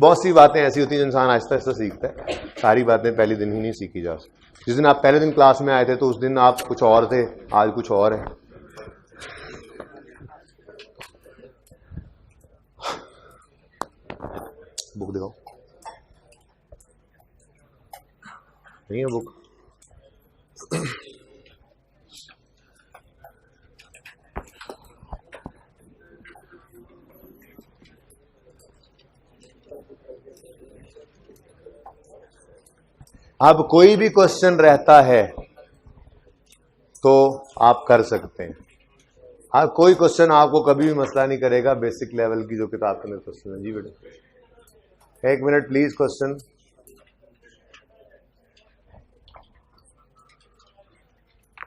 बहुत सी बातें ऐसी होती हैं जो इंसान आहिस्ता आहिस्ता सीखता है, सारी बातें पहले दिन ही नहीं सीखी जा सकती। जिस दिन आप पहले दिन क्लास में आए थे तो उस दिन आप कुछ और थे, आज कुछ और है। बुक दिखाओ, नहीं है बुक। अब कोई भी क्वेश्चन रहता है तो आप कर सकते हैं। अब कोई क्वेश्चन आपको कभी भी मसला नहीं करेगा, बेसिक लेवल की जो किताब के अंदर क्वेश्चन है। जी बेटा 1 minute please, question.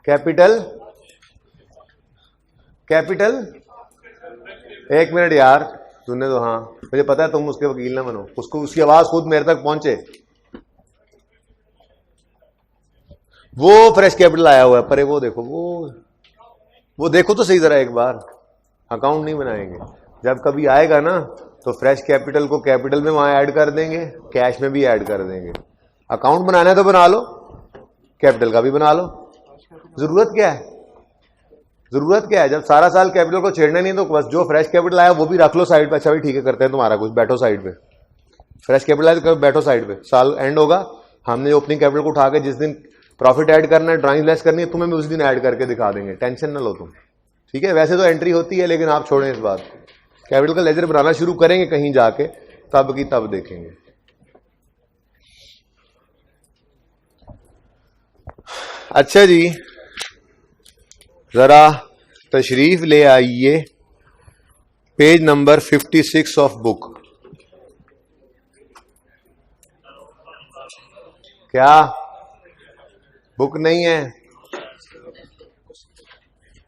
Capital, capital 1 minute यार, तूने तो हाँ, मुझे पता है तुम उसके वकील ना बनो, उसको उसकी आवाज खुद मेरे तक पहुंचे। वो फ्रेश कैपिटल आया हुआ है, पर वो देखो, वो देखो तो सही जरा एक बार। अकाउंट नहीं बनाएंगे, जब कभी आएगा ना तो फ्रेश कैपिटल को कैपिटल में वहां ऐड कर देंगे, कैश में भी ऐड कर देंगे। अकाउंट बनाना है तो बना लो, कैपिटल का भी बना लो। जरूरत क्या है, जरूरत क्या है? जब सारा साल कैपिटल को छेड़ना नहीं तो बस जो फ्रेश कैपिटल आया वो भी रख लो साइड पे। अच्छा भाई ठीक है, करते हैं तुम्हारा कुछ, बैठो साइड पे। फ्रेश कैपिटल आया तो बैठो साइड पे, साल एंड होगा, हमने ओपनिंग कैपिटल को उठा के जिस दिन प्रॉफिट ऐड करना है, ड्राइंग लेस करनी है, तुम्हें भी उस दिन ऐड करके दिखा देंगे, टेंशन ना लो तुम। ठीक है, वैसे तो एंट्री होती है लेकिन आप छोड़ें इस बात को। कैपिटल का लेजर बनाना शुरू करेंगे कहीं जाके, तब की तब देखेंगे। अच्छा जी, जरा तशरीफ ले आइए पेज नंबर 56 ऑफ बुक। क्या बुक नहीं है?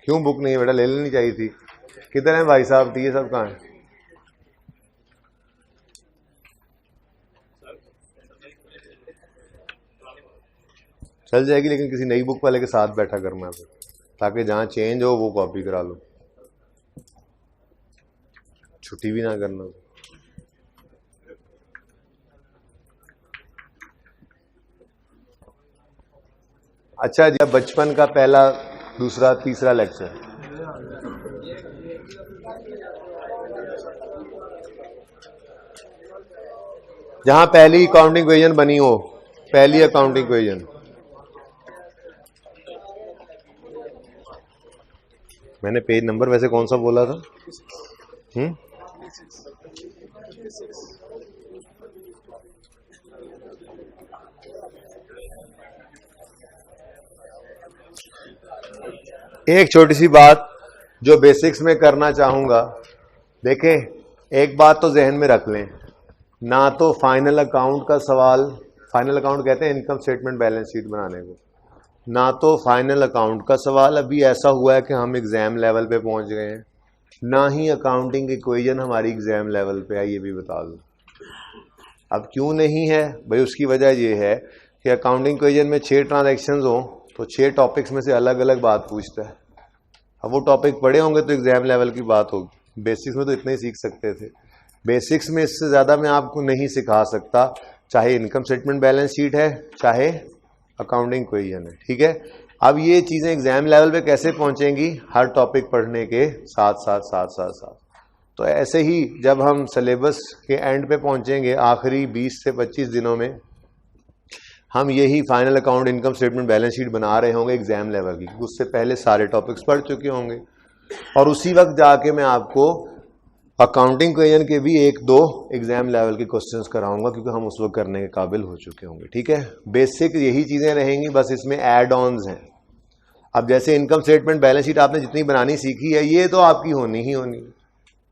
क्यों बुक नहीं है बेटा? ले लेनी चाहिए थी। किधर है भाई साहब? ये सब कहाँ है? चल जाएगी लेकिन किसी नई बुक वाले के साथ बैठा करना है, ताकि जहां चेंज हो वो कॉपी करा लो, छुट्टी भी ना करना। अच्छा जी, बचपन का पहला, दूसरा, तीसरा लेक्चर। जहां पहली अकाउंटिंग इक्वेशन बनी हो, पहली अकाउंटिंग इक्वेशन। मैंने पेज नंबर वैसे कौन सा बोला था? एक छोटी सी बात जो बेसिक्स में करना चाहूंगा, देखें, एक बात तो जहन में रख लें, ना तो फाइनल अकाउंट का सवाल, फाइनल अकाउंट कहते हैं इनकम स्टेटमेंट बैलेंस शीट बनाने को, ना तो फाइनल अकाउंट का सवाल अभी ऐसा हुआ है कि हम एग्जाम लेवल पे पहुंच गए हैं, ना ही अकाउंटिंग इक्वेशन हमारी एग्जाम लेवल पे है, ये भी बता दूं। अब क्यों नहीं है भाई? उसकी वजह यह है कि अकाउंटिंग इक्वेशन में 6 ट्रांजैक्शंस हो तो 6 टॉपिक्स में से अलग अलग बात पूछता है। अब वो टॉपिक पढ़े होंगे तो एग्जाम लेवल की बात होगी, बेसिक्स में तो इतना ही सीख सकते थे। बेसिक्स में इससे ज्यादा मैं आपको नहीं सिखा सकता, चाहे इनकम स्टेटमेंट बैलेंस शीट है, चाहे अकाउंटिंग इक्वेशन है। ठीक है, अब ये चीजें एग्जाम लेवल पे कैसे पहुंचेंगी? हर टॉपिक पढ़ने के साथ साथ साथ साथ साथ। तो ऐसे ही जब हम सिलेबस के एंड पे पहुंचेंगे, आखिरी 20 से 25 दिनों में, हम यही final account income statement balance sheet बना रहे होंगे एग्जाम लेवल की, उससे पहले सारे टॉपिक्स पढ़ चुके होंगे, और उसी वक्त जाके मैं आपको अकाउंटिंग इक्वेशन के भी 1-2 एग्जाम लेवल के क्वेश्चंस कराऊंगा, क्योंकि हम उस वक्त करने के काबिल हो चुके होंगे। ठीक है, बेसिक यही चीजें रहेंगी, बस इसमें एड ऑन्स हैं। अब जैसे इनकम स्टेटमेंट बैलेंस शीट आपने जितनी बनानी सीखी है, ये तो आपकी होनी ही होनी।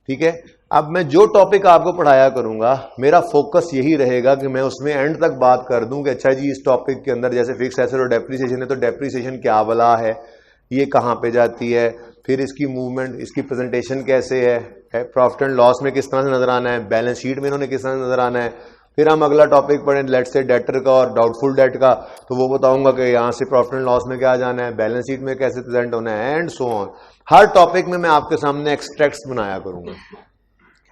ठीक है, अब मैं जो टॉपिक आपको पढ़ाया करूंगा, मेरा फोकस यही रहेगा कि मैं उसमें एंड तक बात कर दूं कि अच्छा जी, इस टॉपिक के अंदर जैसे फिक्स एसेट और डेप्रिसिएशन है, तो डेप्रिसिएशन क्या भला है, ये कहां पे जाती है, फिर इसकी मूवमेंट, इसकी प्रेजेंटेशन कैसे है, प्रॉफिट एंड लॉस में किस तरह से नजर आना है, बैलेंस शीट में इन्होंने किस तरह से नजर आना है। फिर हम अगला टॉपिक पढ़ें लेट्स से डेटर का और डाउटफुल डेट का, तो वो बताऊंगा कि यहां से प्रॉफिट एंड लॉस में क्या जाना है, बैलेंस शीट में कैसे प्रेजेंट होना है, and so on. Her topic में मैं आपके सामने एक्सट्रैक्ट्स बनाया करूंगा।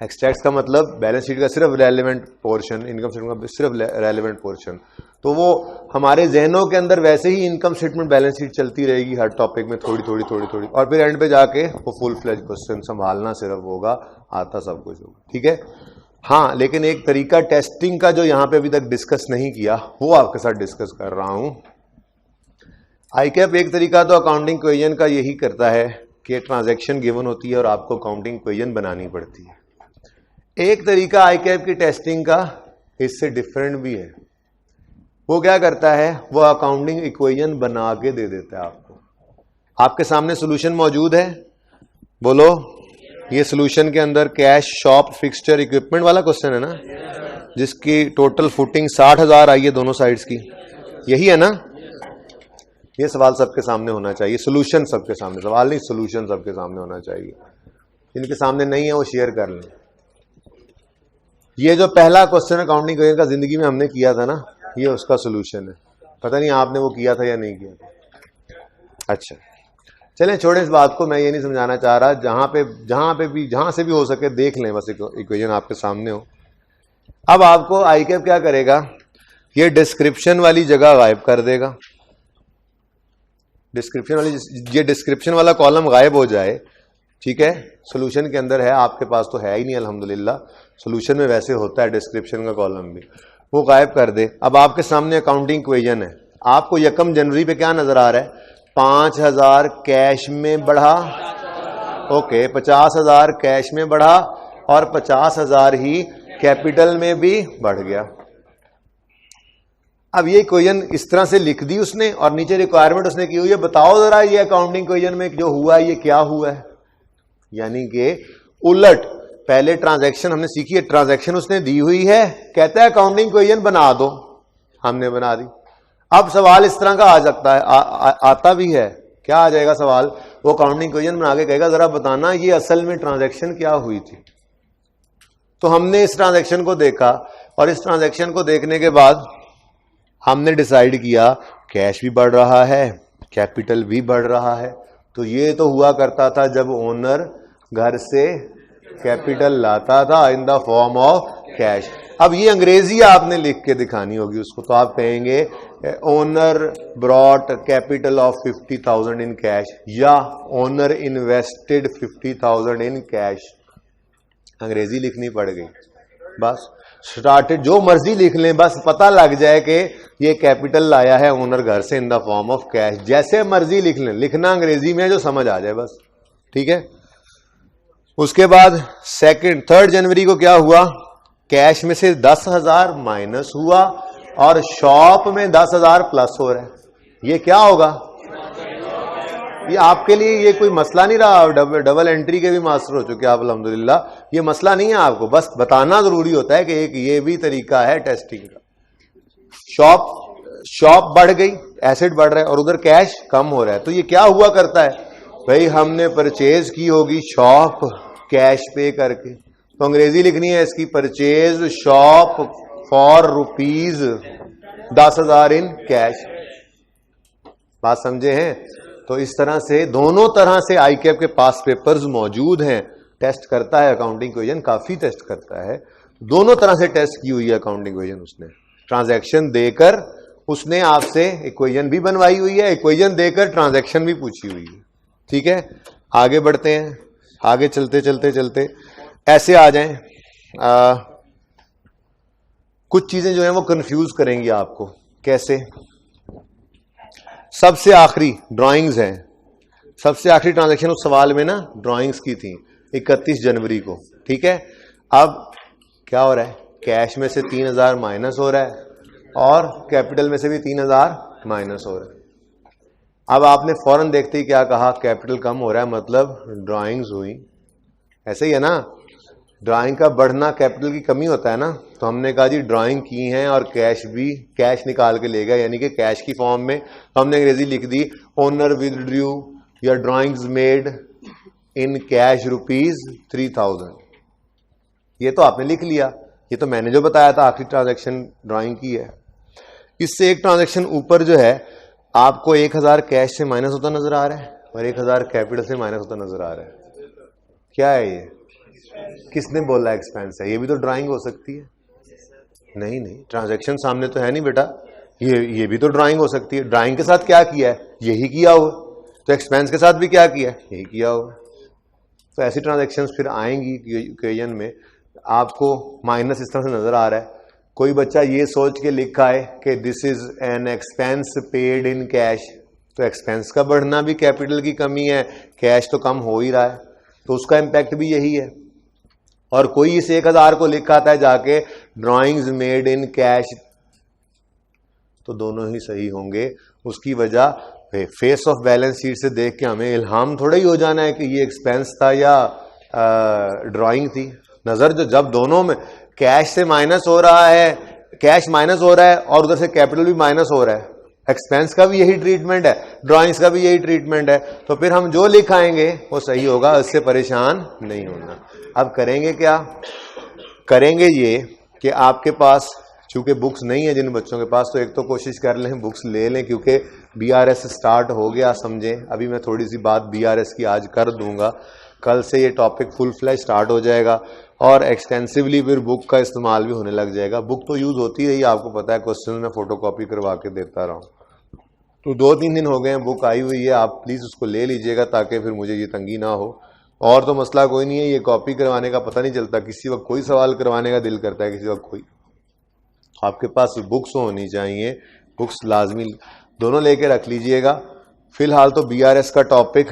एक्सट्रैक्ट्स का मतलब बैलेंस शीट का सिर्फ रेलेवेंट पोर्शन, इनकम स्टेटमेंट का सिर्फ रेलेवेंट पोर्शन, तो वो हमारे जहनों के अंदर वैसे ही इनकम स्टेटमेंट बैलेंस शीट चलती रहेगी हर टॉपिक में, थोड़ी थोड़ी थोड़ी थोड़ी, और फिर एंड पे जाके वो फुल फ्लेज क्वेश्चन संभालना सिर्फ होगा, आता सब कुछ होगा। ठीक है, हाँ, लेकिन एक तरीका टेस्टिंग का जो यहां पे अभी तक डिस्कस नहीं किया, वो आपके साथ डिस्कस कर रहा हूं। आईकैप एक तरीका तो अकाउंटिंग इक्वेशन का यही करता है कि ट्रांजैक्शन गिवन होती है और आपको अकाउंटिंग इक्वेशन बनानी पड़ती है। एक तरीका आईकैप की टेस्टिंग का इससे डिफरेंट भी है। वो क्या करता है, वो अकाउंटिंग इक्वेशन बना के दे देता है आपको। आपके सामने सॉल्यूशन मौजूद है, बोलो, ये सॉल्यूशन के अंदर कैश, शॉप, फिक्सचर, इक्विपमेंट वाला क्वेश्चन है ना, जिसकी टोटल फुटिंग 60,000 आई है दोनों साइड्स की, यही है ना। ये सवाल सबके सामने होना चाहिए, सॉल्यूशन सबके सामने, सवाल नहीं, सॉल्यूशन सबके सामने होना चाहिए। जिनके सामने नहीं है वो शेयर कर लें। ये जो पहला क्वेश्चन अकाउंटिंग इक्वेशन का जिंदगी में हमने किया था ना, ये उसका सोल्यूशन है। पता नहीं आपने वो किया था या नहीं किया था। अच्छा चलें, छोड़े इस बात को, मैं ये नहीं समझाना चाह रहा। जहां से भी हो सके देख लें, बस इक्वेशन आपके सामने हो। अब आपको आईकैप क्या करेगा, ये डिस्क्रिप्शन वाली जगह गायब कर देगा। ये डिस्क्रिप्शन वाला कॉलम गायब हो जाए, ठीक है, सोल्यूशन के अंदर है, आपके पास तो है ही नहीं अल्हम्दुलिल्लाह, सोल्यूशन में वैसे होता है डिस्क्रिप्शन का कॉलम भी, वो गायब कर दे। अब आपके सामने अकाउंटिंग इक्वेशन है। आपको 1 जनवरी पे क्या नजर आ रहा है, 5000 कैश में बढ़ा, ओके, 50,000 कैश में बढ़ा और 50,000 ही कैपिटल में भी बढ़ गया। अब ये इक्वेशन इस तरह से लिख दी उसने और नीचे रिक्वायरमेंट उसने की हुई है, बताओ जरा ये अकाउंटिंग इक्वेशन में जो हुआ है ये क्या हुआ है। यानी कि उलट, पहले ट्रांजैक्शन हमने सीखी है, ट्रांजैक्शन उसने दी हुई है, कहता है अकाउंटिंग इक्वेशन बना दो, हमने बना दी। अब सवाल इस तरह का आ सकता है, आता भी है। क्या आ जाएगा सवाल, वो अकाउंटिंग इक्वेशन बना के कहेगा जरा बताना ये असल में ट्रांजैक्शन क्या हुई थी। तो हमने इस ट्रांजैक्शन को देखा और इस ट्रांजैक्शन को देखने के बाद हमने डिसाइड किया कैश भी बढ़ रहा है, कैपिटल भी बढ़ रहा है। तो ये तो हुआ करता था जब ओनर घर से कैपिटल लाता था इन द फॉर्म ऑफ कैश। अब ये अंग्रेजी आपने लिख के दिखानी होगी उसको, तो आप कहेंगे owner brought capital of 50,000 in cash, या ओनर इन्वेस्टेड 50,000 इन कैश। अंग्रेजी लिखनी पड़ गई, बस स्टार्टेड जो मर्जी लिख लें, बस पता लग जाए कि ये कैपिटल लाया है ओनर घर से इन द फॉर्म ऑफ कैश। जैसे मर्जी लिख लें, लिखना अंग्रेजी में जो समझ आ जाए बस, ठीक है। उसके बाद 3 जनवरी को क्या हुआ, कैश में से 10,000 माइनस हुआ और शॉप में 10,000 प्लस हो रहा है। ये क्या होगा, ये आपके लिए ये कोई मसला नहीं रहा, डबल एंट्री के भी मास्टर हो चुके आप अल्हम्दुलिल्लाह, ये मसला नहीं है आपको, बस बताना जरूरी होता है कि एक ये भी तरीका है टेस्टिंग का। शॉप बढ़ गई, एसेट बढ़ रहा है और उधर कैश कम हो रहा है, तो ये क्या हुआ करता है भाई, हमने परचेज की होगी शॉप कैश पे करके, तो अंग्रेजी लिखनी है इसकी, purchase shop for rupees 10,000 in cash. बात समझे हैं। तो इस तरह से दोनों तरह से आईकैप के पास पेपर्स मौजूद हैं, टेस्ट करता है अकाउंटिंग इक्वेशन, काफी टेस्ट करता है, दोनों तरह से टेस्ट की हुई है अकाउंटिंग इक्वेशन। उसने ट्रांजैक्शन देकर उसने आपसे इक्वेशन भी बनवाई हुई है, इक्वेशन देकर ट्रांजैक्शन भी पूछी हुई है, ठीक है। आगे बढ़ते हैं, आगे चलते चलते चलते ऐसे आ जाएं, कुछ चीजें जो है वो कंफ्यूज करेंगी आपको। कैसे, सबसे आखिरी ड्राइंग्स हैं, सबसे आखिरी ट्रांजैक्शन उस सवाल में ना ड्राइंग्स की थी 31 जनवरी को, ठीक है। अब क्या हो रहा है, कैश में से 3,000 माइनस हो रहा है और कैपिटल में से भी 3,000 माइनस हो रहा है। अब आपने फौरन देखते ही क्या कहा, कैपिटल कम हो रहा है, मतलब ड्राइंग्स हुई, ऐसे ही है ना, ड्राइंग का बढ़ना कैपिटल की कमी होता है ना। तो हमने कहा जी ड्राइंग की है और कैश भी, कैश निकाल के ले गया, यानी कि कैश की फॉर्म में। तो हमने अंग्रेजी लिख दी, ओनर विथड्रू या ड्राइंग्स मेड इन कैश ₹3,000। ये तो आपने लिख लिया, ये तो मैंने जो बताया था आखिरी ट्रांजैक्शन ड्राइंग की है। इससे एक ट्रांजैक्शन ऊपर जो है आपको 1,000 कैश से माइनस होता नजर आ रहा है और 1,000 कैपिटल से माइनस होता नजर आ रहा है। क्या है ये, किसने बोला एक्सपेंस है, ये भी तो ड्राइंग हो सकती है। नहीं नहीं, ट्रांजैक्शन सामने तो है नहीं बेटा, ये भी तो ड्राइंग हो सकती है। ड्राइंग के साथ क्या किया है, यही किया हो, तो एक्सपेंस के साथ भी क्या किया है, यही किया हो। तो ऐसी ट्रांजैक्शंस फिर आएंगी इक्वेशन में, आपको माइनस इस तरह से नजर आ रहा है। कोई बच्चा ये सोच के लिखा है कि this is an expense paid in cash, तो एक्सपेंस का बढ़ना भी कैपिटल की कमी है, कैश तो कम हो ही रहा है, तो उसका इंपैक्ट भी यही है। और कोई इस 1,000 को लिखाता है जाके ड्राइंग्स मेड इन कैश, तो दोनों ही सही होंगे। उसकी वजह फेस ऑफ बैलेंस शीट से देख के हमें इल्हाम थोड़ा ही हो जाना है कि ये एक्सपेंस था या ड्राइंग थी। नजर जो जब दोनों में कैश से माइनस हो रहा है, कैश माइनस हो रहा है और उधर से कैपिटल भी माइनस हो रहा है, एक्सपेंस का भी यही ट्रीटमेंट है, ड्राइंग्स का भी यही ट्रीटमेंट है, तो फिर हम जो लिखाएंगे वो सही होगा, इससे परेशान नहीं होना। अब करेंगे क्या, करेंगे ये कि आपके पास चूंकि बुक्स नहीं है जिन बच्चों के पास, तो एक तो कोशिश कर लें बुक्स ले लें, क्योंकि बीआरएस स्टार्ट हो गया समझें। अभी मैं थोड़ी सी बात बीआरएस की आज कर दूंगा, कल से ये टॉपिक फुल फ्लैश स्टार्ट हो जाएगा और एक्सटेंसिवली फिर बुक का इस्तेमाल भी होने लग जाएगा। बुक तो यूज़ होती रही, आपको पता है, क्वेश्चन में फोटोकॉपी करवा के देता रहा हूँ। तो 2-3 दिन हो गए हैं, बुक आई हुई है, आप प्लीज़ उसको ले लीजिएगा ताकि फिर मुझे ये तंगी ना हो। और तो मसला कोई नहीं है, ये कॉपी करवाने का पता नहीं चलता, किसी वक्त कोई सवाल करवाने का दिल करता है, किसी वक्त कोई। आपके पास बुक्स होनी चाहिए, बुक्स लाजमी दोनों लेके रख लीजिएगा। फिलहाल तो बीआरएस का टॉपिक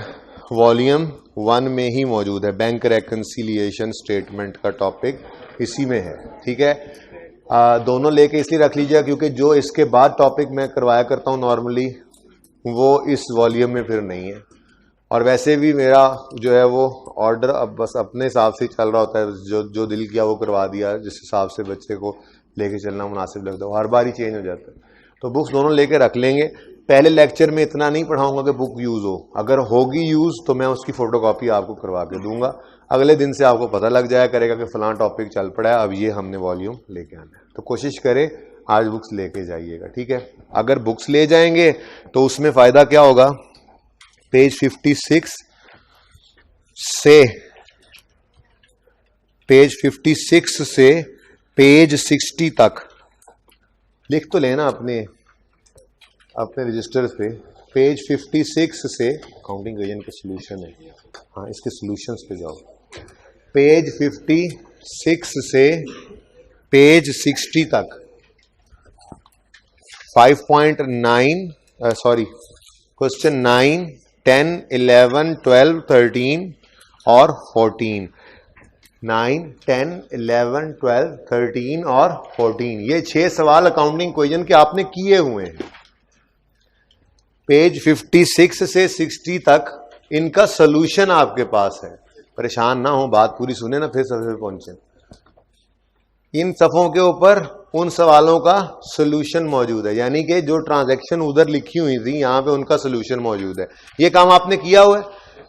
वॉल्यूम 1 में ही मौजूद है, बैंक रेकन्सिलिएशन स्टेटमेंट का टॉपिक इसी में है, ठीक है। दोनों लेके इसलिए रख लीजिएगा क्योंकि जो इसके बाद टॉपिक मैं करवाया करता हूँ नॉर्मली वो इस वॉल्यूम में फिर नहीं है। और वैसे भी मेरा जो है वो ऑर्डर अब बस अपने हिसाब से चल रहा होता है, जो दिल किया वो करवा दिया, जिस हिसाब से बच्चे को लेके चलना मुनासिब लगता है, हर बार ही चेंज हो जाता है। तो बुक्स दोनों लेके रख लेंगे। पहले लेक्चर में इतना नहीं पढ़ाऊंगा कि बुक यूज़ हो, अगर होगी यूज़ तो मैं उसकी फ़ोटोकॉपी आपको करवा के दूंगा। अगले दिन से आपको पता लग जाया करेगा कि फ़लाँ टॉपिक चल पड़ा है, अब ये हमने वॉल्यूम लेके आना है। तो कोशिश करें आज बुक्स लेके जाइएगा, ठीक है। अगर बुक्स ले जाएंगे तो उसमें फ़ायदा क्या होगा, पेज 56 से पेज 60 तक लिख तो लेना अपने रजिस्टर पे। पेज 56 से काउंटिंग इक्वेशन के सॉल्यूशन है, हाँ इसके सॉल्यूशंस पे जाओ। पेज 56 से पेज 60 तक 5.9 क्वेश्चन 9, 10, 11, 12, 13 और 14। 9, 10, 11, 12, 13 और 14 ये 6 सवाल अकाउंटिंग इक्वेशन के आपने किए हुए हैं। पेज 56 से 60 तक इनका सॉल्यूशन आपके पास है। परेशान ना हो, बात पूरी सुने ना, फिर सफे पे पहुंचे। इन सफ़ों के ऊपर उन सवालों का सॉल्यूशन मौजूद है, यानी कि जो ट्रांजैक्शन उधर लिखी हुई थी यहां पे उनका सॉल्यूशन मौजूद है। ये काम आपने किया हुआ है।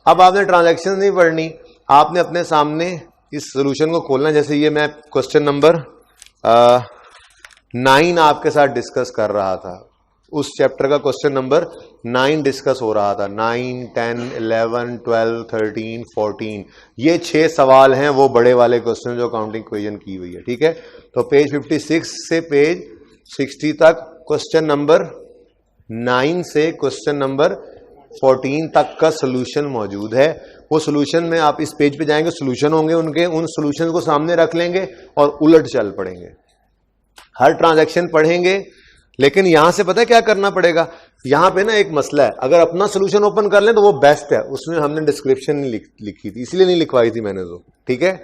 अब आपने ट्रांजैक्शन नहीं पढ़नी, आपने अपने सामने इस सॉल्यूशन को खोलना। जैसे ये मैं क्वेश्चन नंबर 9 आपके साथ डिस्कस कर रहा था, उस चैप्टर का क्वेश्चन नंबर 9 डिस्कस हो रहा था। 9, 10, 11, 12, 13, 14 ये 6 सवाल हैं, वो बड़े वाले क्वेश्चन जो अकाउंटिंग इक्वेशन की हुई है, ठीक है। तो पेज 56 से पेज 60 तक क्वेश्चन नंबर 9 से क्वेश्चन नंबर 14 तक का सॉल्यूशन मौजूद है। वो सॉल्यूशन में आप इस पेज पे जाएंगे, सॉल्यूशन होंगे उनके, उन सॉल्यूशन को सामने रख लेंगे और उलट चल पड़ेंगे। हर ट्रांजैक्शन पढ़ेंगे, लेकिन यहां से पता है क्या करना पड़ेगा। यहां पे ना एक मसला है, अगर अपना सॉल्यूशन ओपन कर लें तो वो बेस्ट है, उसमें हमने डिस्क्रिप्शन नहीं लिखी थी, इसलिए नहीं लिखवाई थी मैंने तो, ठीक है।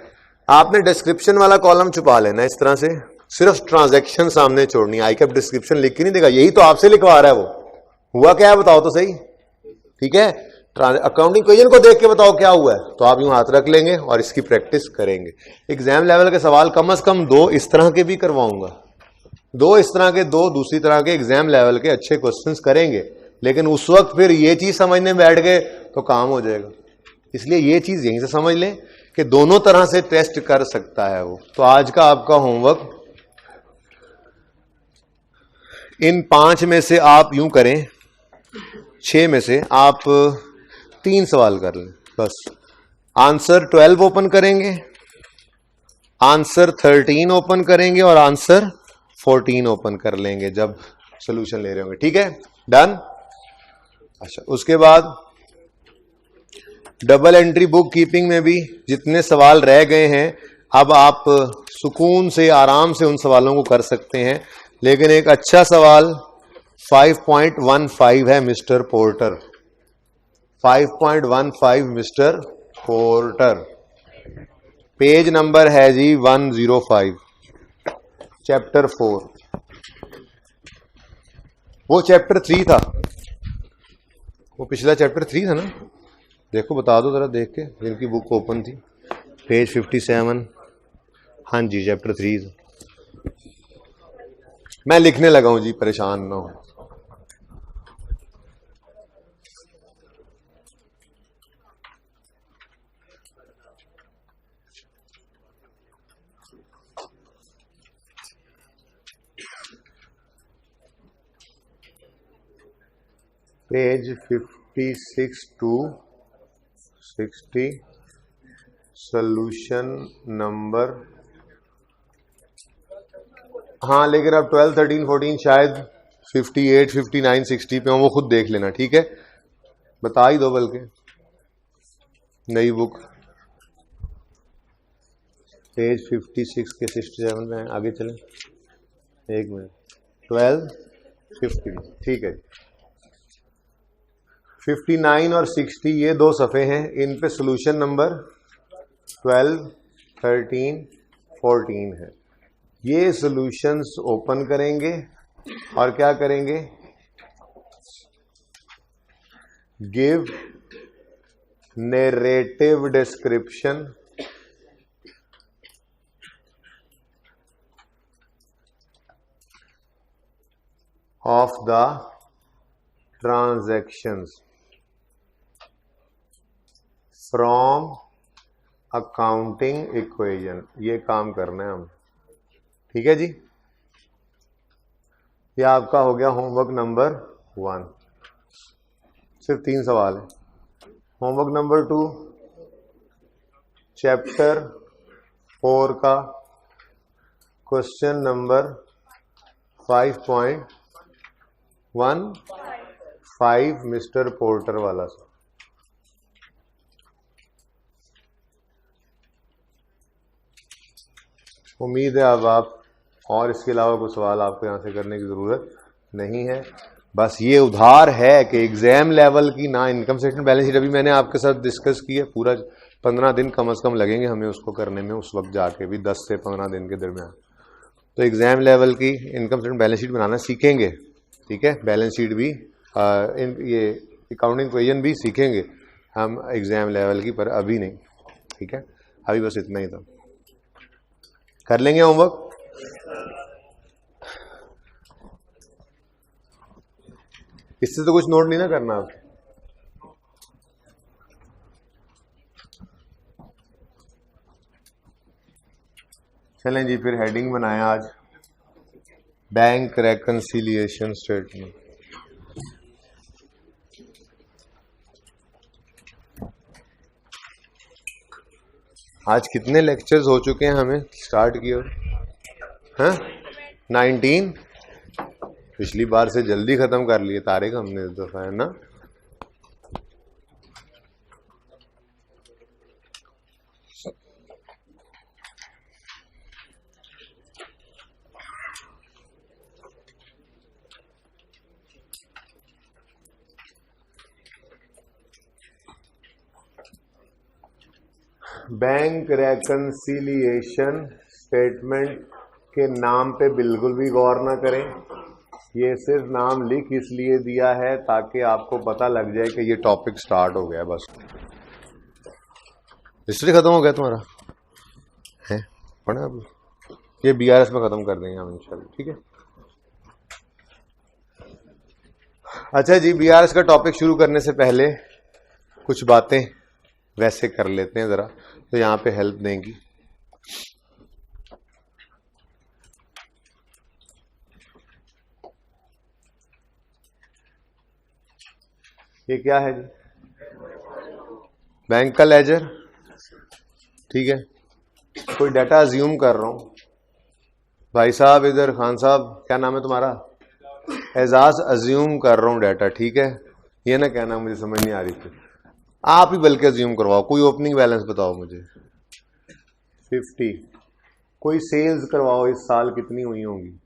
आपने डिस्क्रिप्शन वाला कॉलम छुपा लेना इस तरह से, सिर्फ ट्रांजैक्शन सामने छोड़नी। आईकैप डिस्क्रिप्शन लिख के नहीं देगा, यही तो आपसे लिखवा रहा है वो। हुआ क्या है बताओ तो सही, ठीक है। अकाउंटिंग इक्वेशन को देख के बताओ क्या हुआ है, तो आप यूं हाथ रख लेंगे और इसकी प्रैक्टिस करेंगे। एग्जाम लेवल के सवाल कम से कम 2 इस तरह के भी करवाऊंगा, 2 इस तरह के, 2 दूसरी तरह के एग्जाम लेवल के अच्छे क्वेश्चंस करेंगे। लेकिन उस वक्त फिर ये चीज समझने बैठ गए तो काम हो जाएगा। इसलिए ये चीज यहीं से समझ लें कि दोनों तरह से टेस्ट कर सकता है वो। तो आज का आपका होमवर्क इन 5 में से आप यूं करें, 6 में से आप 3 सवाल कर लें बस। आंसर 12 ओपन करेंगे, आंसर 13 ओपन करेंगे और आंसर 14 ओपन कर लेंगे जब सॉल्यूशन ले रहे होंगे, ठीक है। डन। अच्छा, उसके बाद डबल एंट्री बुक कीपिंग में भी जितने सवाल रह गए हैं अब आप सुकून से आराम से उन सवालों को कर सकते हैं। लेकिन एक अच्छा सवाल 5.15 है mister porter, 5.15 mister porter, page number है जी 105, चैप्टर 4। वो चैप्टर 3 था, वो पिछला चैप्टर 3 था ना, देखो बता दो जरा देख के, जिनकी बुक ओपन थी। पेज 57, हाँ जी चैप्टर 3। मैं लिखने लगा हूं जी, परेशान ना हो। पेज 56 to 60 सोल्यूशन नंबर, हाँ लेकिन अब 12, 13, 14 शायद 58, 59, 60 पे हो, वो खुद देख लेना, ठीक है? बता ही दो बल्कि नई बुक पेज 56 के 67 में आगे चलें, एक मिनट, 12, 15, ठीक है। 59 और 60 ये दो सफ़े हैं, इन पे सोल्यूशन नंबर 12, 13, 14 है। ये सॉल्यूशंस ओपन करेंगे और क्या करेंगे, give narrative description of the transactions from accounting equation. ये काम करना है हम, ठीक है जी। ये आपका हो गया होमवर्क नंबर 1, सिर्फ 3 सवाल है। होमवर्क नंबर 2 चैप्टर 4 का क्वेश्चन नंबर 5.15 मिस्टर पोर्टर वाला सा। उम्मीद है अब आप और इसके अलावा कुछ सवाल आपको यहाँ से करने की ज़रूरत नहीं है। बस ये उधार है कि एग्जाम लेवल की ना इनकम स्टेटमेंट बैलेंस शीट अभी मैंने आपके साथ डिस्कस की है, पूरा 15 दिन कम से कम लगेंगे हमें उसको करने में, उस वक्त जाके भी 10 से 15 दिन के दरमियान। तो एग्जाम लेवल की इनकम स्टेटमेंट बैलेंस शीट बनाना सीखेंगे, ठीक है? बैलेंस शीट भी ये अकाउंटिंग इक्वेशन भी सीखेंगे हम एग्जाम लेवल की, पर अभी नहीं, ठीक है? अभी बस इतना ही था। कर लेंगे होमवर्क? इससे तो कुछ नोट नहीं ना करना आप। चलें जी, फिर हेडिंग बनाएं आज, बैंक रेकंसिलिएशन स्टेटमेंट। आज कितने लेक्चर्स हो चुके हैं हमें स्टार्ट किए? हैं 19। पिछली बार से जल्दी खत्म कर लिए तारीख हमने इस दफा, है ना? बैंक रेकंसिलिएशन स्टेटमेंट के नाम पे बिल्कुल भी गौर ना करें। ये सिर्फ नाम लिख इसलिए दिया है ताकि आपको पता लग जाए कि ये टॉपिक स्टार्ट हो गया, बस। हिस्ट्री खत्म हो गया तुम्हारा है पढ़ा? अब ये बीआरएस में खत्म कर देंगे हम इंशाल्लाह, ठीक है? अच्छा जी, बीआरएस का टॉपिक शुरू करने से पहले कुछ बातें वैसे कर लेते हैं जरा, तो यहां पे हेल्प देंगी। ये क्या है जी? बैंक का लेजर, ठीक है? कोई डाटा अज्यूम कर रहा हूं। भाई साहब इधर, खान साहब क्या नाम है तुम्हारा? एजाज। अज्यूम कर रहा हूं डाटा, ठीक है? ये ना कहना मुझे समझ नहीं आ रही थी, आप ही बल्कि अज्यूम करवाओ। कोई ओपनिंग बैलेंस बताओ मुझे 50। कोई सेल्स करवाओ, इस साल कितनी हुई होंगी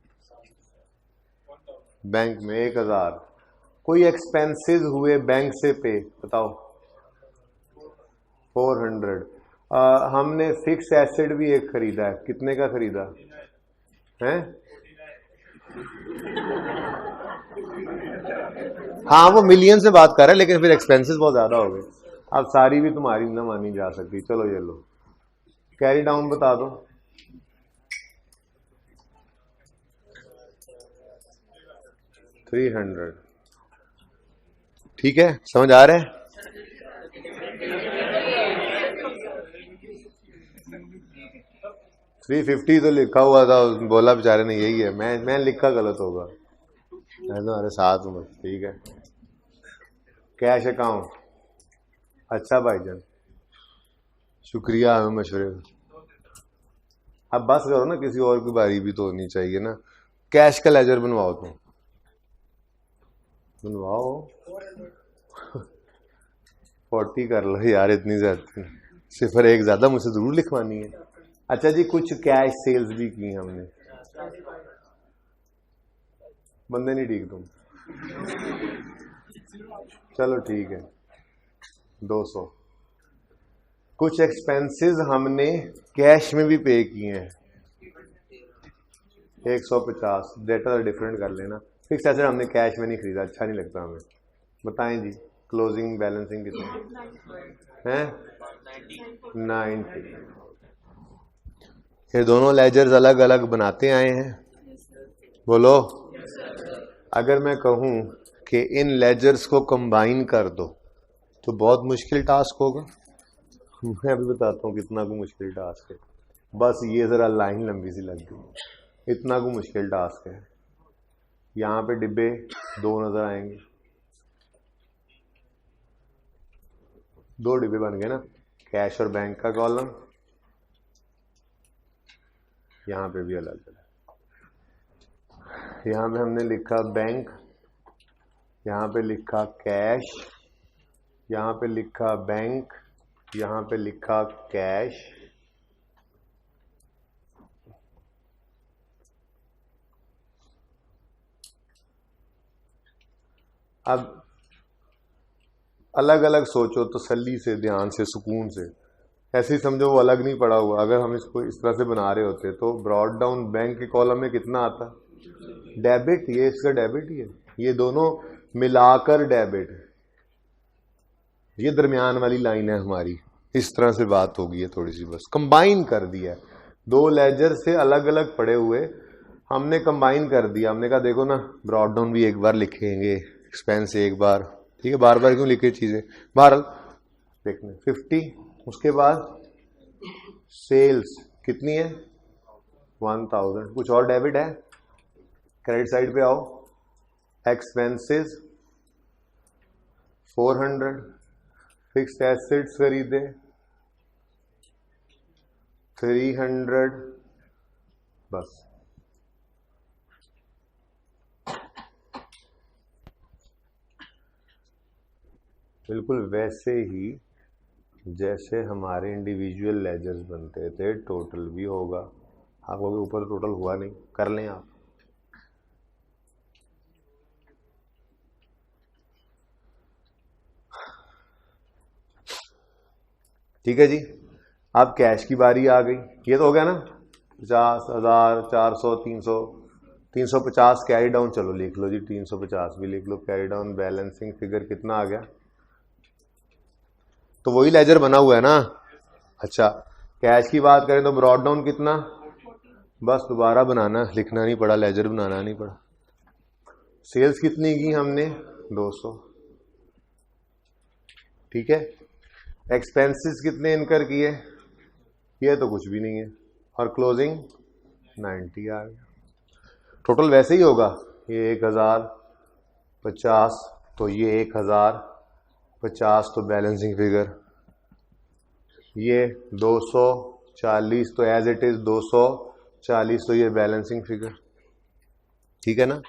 बैंक में? 1000। कोई एक्सपेंसेस हुए बैंक से पे, बताओ 400। हमने फिक्स एसेट भी एक खरीदा है, कितने का खरीदा है? हाँ वो मिलियन से बात कर रहे हैं, लेकिन फिर एक्सपेंसेस बहुत ज्यादा हो गए। अब सारी भी तुम्हारी ना मानी जा सकती। चलो ये लो, कैरी डाउन बता दो। $300, ठीक है? समझ आ रहा है? $350 तो लिखा हुआ था, बोला बेचारे ने यही है। मैं लिखा गलत होगा, मैं तुम्हारे साथ हूँ, ठीक है? Cash account. अच्छा भाईजान, शुक्रिया हमें मशवरे। अब बस करो ना, किसी और की बारी भी तो होनी चाहिए ना। कैश का लेजर बनवाओ, तुम बनवाओ। 40 कर लो यार, इतनी ज्यादा सिफर एक ज्यादा मुझसे जरूर लिखवानी है। अच्छा जी, कुछ कैश सेल्स भी की हमने। बंदे नहीं ठीक तुम, चलो ठीक है 200। कुछ एक्सपेंसेस हमने कैश में भी पे किए हैं 150। डेटा डिफरेंट कर लेना। फिक्स एसेट हमने कैश में नहीं खरीदा, अच्छा नहीं लगता हमें। बताएं जी, क्लोजिंग बैलेंसिंग कितनी है? 90। ये दोनों लेजर्स अलग अलग बनाते आए हैं, बोलो। अगर मैं कहूं कि इन लेजर्स को कंबाइन कर दो तो बहुत मुश्किल टास्क होगा। मैं अभी बताता हूं कितना को मुश्किल टास्क है। बस ये जरा लाइन लंबी सी लग गई, इतना को मुश्किल टास्क है। यहां पे डिब्बे 2 नजर आएंगे, 2 डिब्बे बन गए ना। कैश और बैंक का कॉलम, यहां पे भी अलग अलग। यहां पे हमने लिखा बैंक, यहां पे लिखा कैश, यहां पे लिखा बैंक, यहां पे लिखा कैश। अब अलग अलग सोचो, तसल्ली से, ध्यान से, सुकून से। ऐसे ही समझो वो अलग नहीं पड़ा हुआ। अगर हम इसको इस तरह से बना रहे होते तो ब्रॉड डाउन बैंक के कॉलम में कितना आता? डेबिट। ये इसका डेबिट ही है, ये दोनों मिलाकर डेबिट है। ये दरमियान वाली लाइन है हमारी। इस तरह से बात होगी है थोड़ी सी, बस कंबाइन कर दिया है। 2 लेजर से अलग अलग पड़े हुए हमने कंबाइन कर दिया। हमने कहा देखो ना, ब्रॉड डाउन भी एक बार लिखेंगे, एक्सपेंस एक बार, ठीक है, बार बार क्यों लिखे चीजें। बहरहाल देखने 50। उसके बाद सेल्स कितनी है? 1000। कुछ और डेबिट है? क्रेडिट साइड पे आओ। एक्सपेंसेस 400। फिक्स्ड एसेट्स खरीदे 300। बस बिल्कुल वैसे ही जैसे हमारे इंडिविजुअल लेजर्स बनते थे, टोटल भी होगा। आप लोगों के ऊपर टोटल हुआ नहीं, कर लें आप। ठीक है जी। अब कैश की बारी आ गई। ये तो हो गया ना, 50,000, 400, 300, 350 कैरी डाउन। चलो लिख लो जी, 350 भी लिख लो कैरी डाउन। बैलेंसिंग फिगर कितना आ गया? तो वही लेजर बना हुआ है ना। अच्छा, कैश की बात करें तो ब्रॉड डाउन कितना? बस दोबारा बनाना, लिखना नहीं पड़ा, लेजर बनाना नहीं पड़ा। सेल्स कितनी की हमने? 200। ठीक है। एक्सपेंसेस कितने इनकर किए? ये तो कुछ भी नहीं है। और क्लोजिंग 90 आ गया। टोटल वैसे ही होगा, ये 1050, तो ये 1050, तो बैलेंसिंग फिगर ये 240, तो एज इट इज 240, तो ये बैलेंसिंग फिगर। ठीक है ना।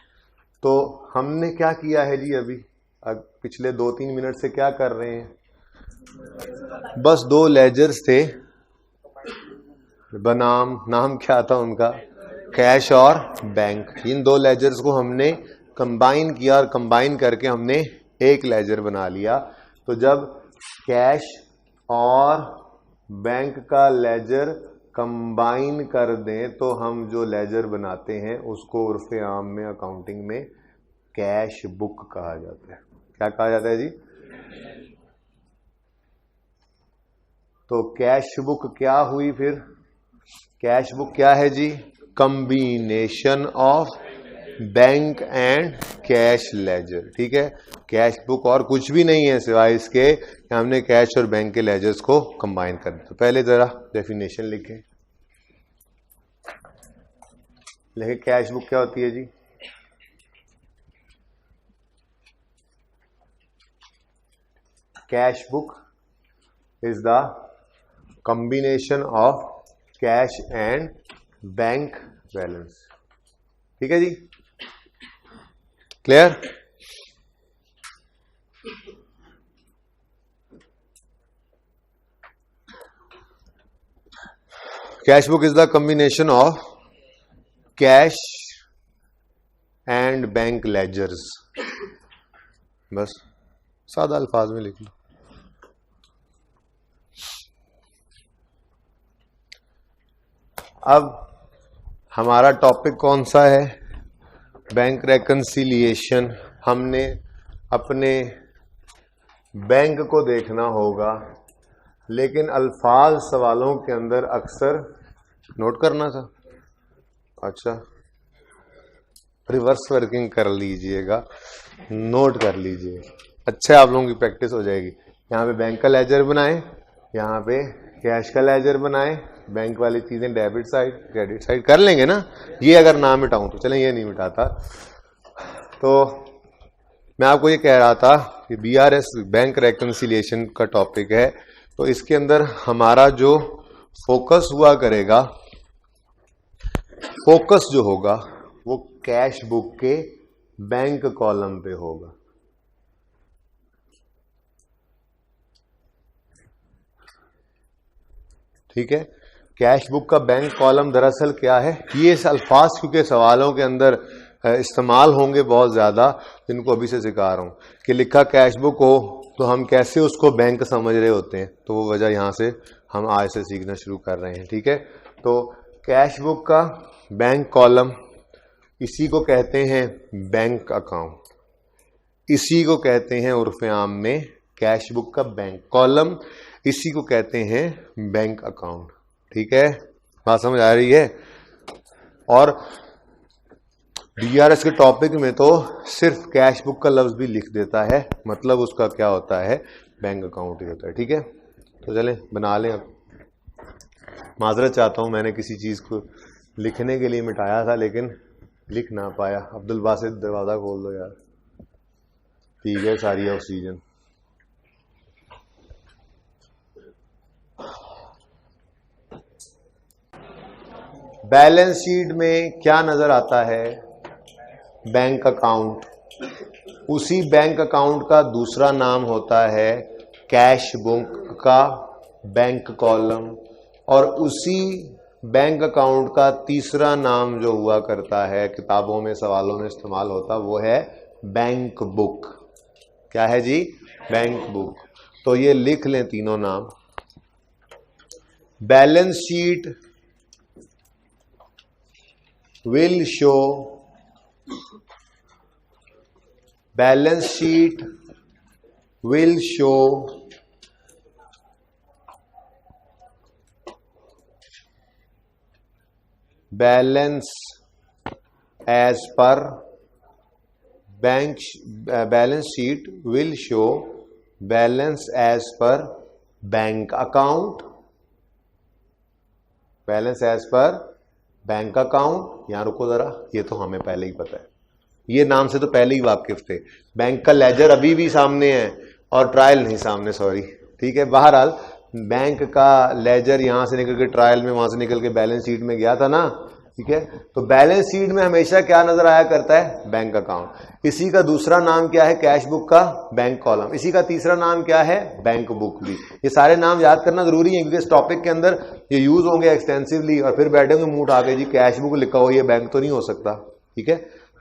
तो हमने क्या किया है जी अभी? पिछले 2-3 मिनट से क्या कर रहे हैं? बस 2 लेजर्स थे, बनाम नाम क्या था उनका? कैश और बैंक। इन 2 लेजर्स को हमने कंबाइन किया और कंबाइन करके हमने एक लेजर बना लिया। तो जब कैश और बैंक का लेजर कंबाइन कर दें तो हम जो लेजर बनाते हैं उसको उर्फे आम में, अकाउंटिंग में, कैश बुक कहा जाता है। क्या कहा जाता है जी? तो कैश बुक क्या हुई फिर? कैश बुक क्या है जी? Combination of bank and cash ledger. ठीक है। कैश बुक और कुछ भी नहीं है सिवाय इसके कि हमने कैश और बैंक के लेजर्स को कंबाइन कर दिया। तो पहले जरा डेफिनेशन लिखें। कैश बुक क्या होती है जी? Cash book is the combination of cash and bank balance. ठीक है जी, clear? Cash book is the combination of cash and bank ledgers. बस सादा अल्फाज में लिख लो। अब हमारा टॉपिक कौन सा है? Bank reconciliation. हमने अपने बैंक को देखना होगा, लेकिन अल्फाज सवालों के अंदर अक्सर नोट करना था। अच्छा, रिवर्स वर्किंग कर लीजिएगा, नोट कर लीजिए, अच्छा आप लोगों की प्रैक्टिस हो जाएगी। यहाँ पे बैंक का लेजर बनाएं, यहाँ पे कैश का लेजर बनाएं, बैंक वाली चीजें डेबिट साइड क्रेडिट साइड कर लेंगे ना। ये अगर ना मिटाऊं तो चलें, ये नहीं मिटाता। तो मैं आपको ये कह रहा था कि BRS बैंक रेकन्सिलिएशन का टॉपिक है, तो इसके अंदर हमारा जो फोकस हुआ करेगा, फोकस जो होगा वो कैश बुक के बैंक कॉलम पे होगा। ठीक है, कैश बुक का बैंक कॉलम दरअसल क्या है, ये अल्फाज क्योंकि सवालों के अंदर इस्तेमाल होंगे बहुत ज्यादा, जिनको अभी से सिखा रहा हूं कि लिखा कैश बुक हो तो हम कैसे उसको बैंक समझ रहे होते हैं, तो वो वजह यहां से हम आज से सीखना शुरू कर रहे हैं। ठीक है, तो कैश बुक का बैंक कॉलम, इसी को कहते हैं बैंक अकाउंट, इसी को कहते हैं उर्फ आम में कैश बुक का बैंक कॉलम, इसी को कहते हैं बैंक अकाउंट। ठीक है, बात समझ आ रही है? और BRS के टॉपिक में तो सिर्फ कैश बुक का लफ्ज भी लिख देता है, मतलब उसका क्या होता है, बैंक अकाउंट ही होता है। ठीक है, तो चलें बना लें। अब माजरत चाहता हूं, मैंने किसी चीज को लिखने के लिए मिटाया था लेकिन लिख ना पाया। अब्दुल बासित दरवाजा खोल दो यार, ठीक है, सारी ऑक्सीजन। बैलेंस शीट में क्या नजर आता है? Bank account. उसी बैंक अकाउंट का दूसरा नाम होता है कैश बुक का बैंक कॉलम, और उसी बैंक अकाउंट का तीसरा नाम जो हुआ करता है, किताबों में सवालों में इस्तेमाल होता, वो है बैंक बुक। क्या है जी? Bank book. तो ये लिख लें तीनों नाम। Balance sheet will show, balance sheet will show balance as per bank, balance sheet will show balance as per bank account, balance as per bank account. यहां रुको जरा, ये तो हमें पहले ही पता है, ये नाम से तो पहले ही वाकिफ थे। बैंक का लेजर अभी भी सामने है और ट्रायल नहीं सामने, सॉरी। ठीक है, बहरहाल बैंक का लेजर यहां से निकल के ट्रायल में, वहां से निकल के बैलेंस शीट में गया था ना। ठीक है, तो बैलेंस शीट में हमेशा क्या नजर आया करता है? Bank account. इसी का दूसरा नाम क्या है? कैश बुक का बैंक कॉलम। इसी का तीसरा नाम क्या है? बैंक बुक भी। ये सारे नाम याद करना जरूरी है, क्योंकि इस टॉपिक के अंदर ये यूज होंगे एक्सटेंसिवली, और फिर बैठेंगे मुंह उठा के, जी कैश बुक लिखा हो, ये बैंक तो नहीं हो सकता। ठीक है,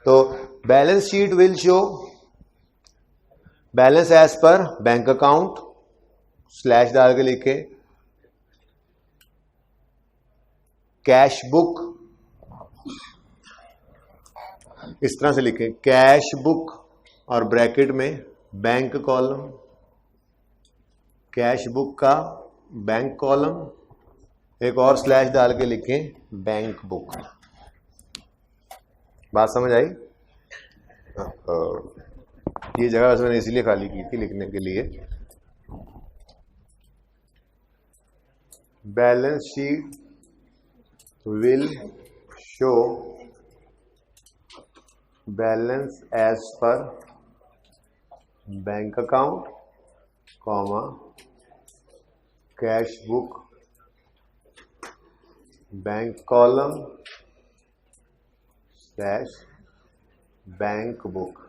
तो balance sheet will show balance as per bank account, slash डाल के लिखे, कैश बुक इस तरह से लिखें, कैश बुक और ब्रैकेट में बैंक कॉलम, कैश बुक का बैंक कॉलम, एक और स्लैश डाल के लिखें बैंक बुक। बात समझ आई? ये जगह वैसे मैंने इसीलिए खाली की थी लिखने के लिए। Balance sheet will show balance as per bank account, comma cash book bank column slash bank book.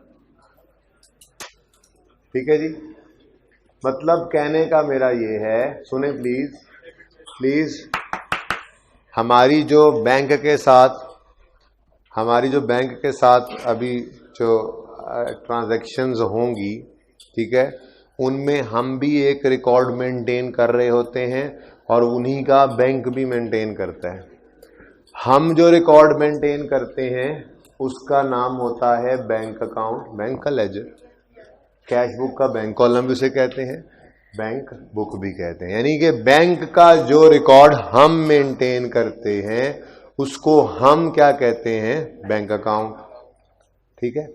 ठीक है जी। मतलब कहने का मेरा ये है, सुने प्लीज, हमारी जो बैंक के साथ अभी जो ट्रांजैक्शंस होंगी, ठीक है, उनमें हम भी एक रिकॉर्ड मेंटेन कर रहे होते हैं और उन्हीं का बैंक भी मेंटेन करता है। हम जो रिकॉर्ड मेंटेन करते हैं उसका नाम होता है बैंक अकाउंट, बैंक का लेजर। कैश बुक का बैंक कॉलम भी उसे कहते हैं, बैंक बुक भी कहते हैं। यानी कि बैंक का जो रिकॉर्ड हम मेंटेन करते हैं उसको हम क्या कहते हैं, बैंक अकाउंट। ठीक है।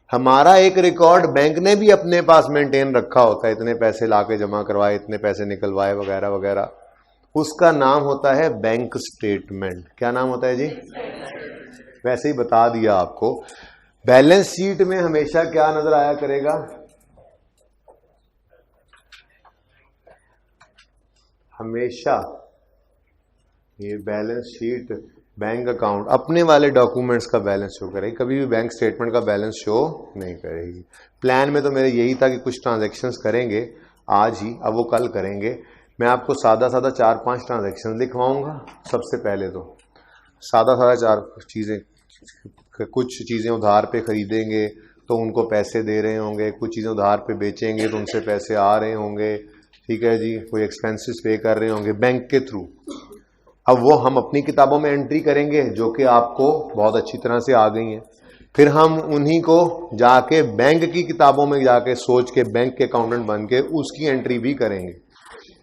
हमारा एक रिकॉर्ड बैंक ने भी अपने पास मेंटेन रखा होता है, इतने पैसे लाके जमा करवाए, इतने पैसे निकलवाए, वगैरह वगैरह, उसका नाम होता है बैंक स्टेटमेंट। क्या नाम होता है जी? वैसे ही बता दिया आपको। बैलेंस शीट में हमेशा क्या नजर आया करेगा, हमेशा ये बैलेंस शीट, बैंक अकाउंट अपने वाले डॉक्यूमेंट्स का बैलेंस शो करेगी, कभी भी बैंक स्टेटमेंट का बैलेंस शो नहीं करेगी। प्लान में तो मेरा यही था कि कुछ ट्रांजैक्शंस करेंगे आज ही, अब वो कल करेंगे। मैं आपको सादा 4-5 ट्रांजैक्शन लिखवाऊंगा। सबसे पहले तो सादा 4 चीज़ें, कुछ चीज़ें उधार पे खरीदेंगे तो उनको पैसे दे रहे होंगे, कुछ चीज़ें उधार पे बेचेंगे तो उनसे पैसे आ रहे होंगे, ठीक है जी, कोई एक्सपेंसेस पे कर रहे होंगे बैंक के थ्रू। अब वो हम अपनी किताबों में एंट्री करेंगे जो कि आपको बहुत अच्छी तरह से आ गई हैं। फिर हम उन्हीं को जाके बैंक की किताबों में जाके सोच के बैंक के अकाउंटेंट बन के उसकी एंट्री भी करेंगे।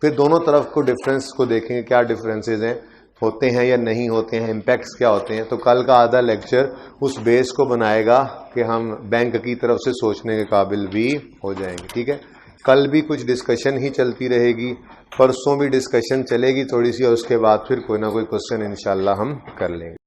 फिर दोनों तरफ को डिफरेंस को देखेंगे, क्या डिफरेंसेस हैं, होते हैं या नहीं होते हैं, इम्पैक्ट्स क्या होते हैं। तो कल का आधा लेक्चर उस बेस को बनाएगा कि हम बैंक की तरफ से सोचने के काबिल भी हो जाएंगे। ठीक है। कल भी कुछ डिस्कशन ही चलती रहेगी, परसों भी डिस्कशन चलेगी थोड़ी सी, और उसके बाद फिर कोई ना कोई क्वेश्चन इंशाल्लाह हम कर लेंगे।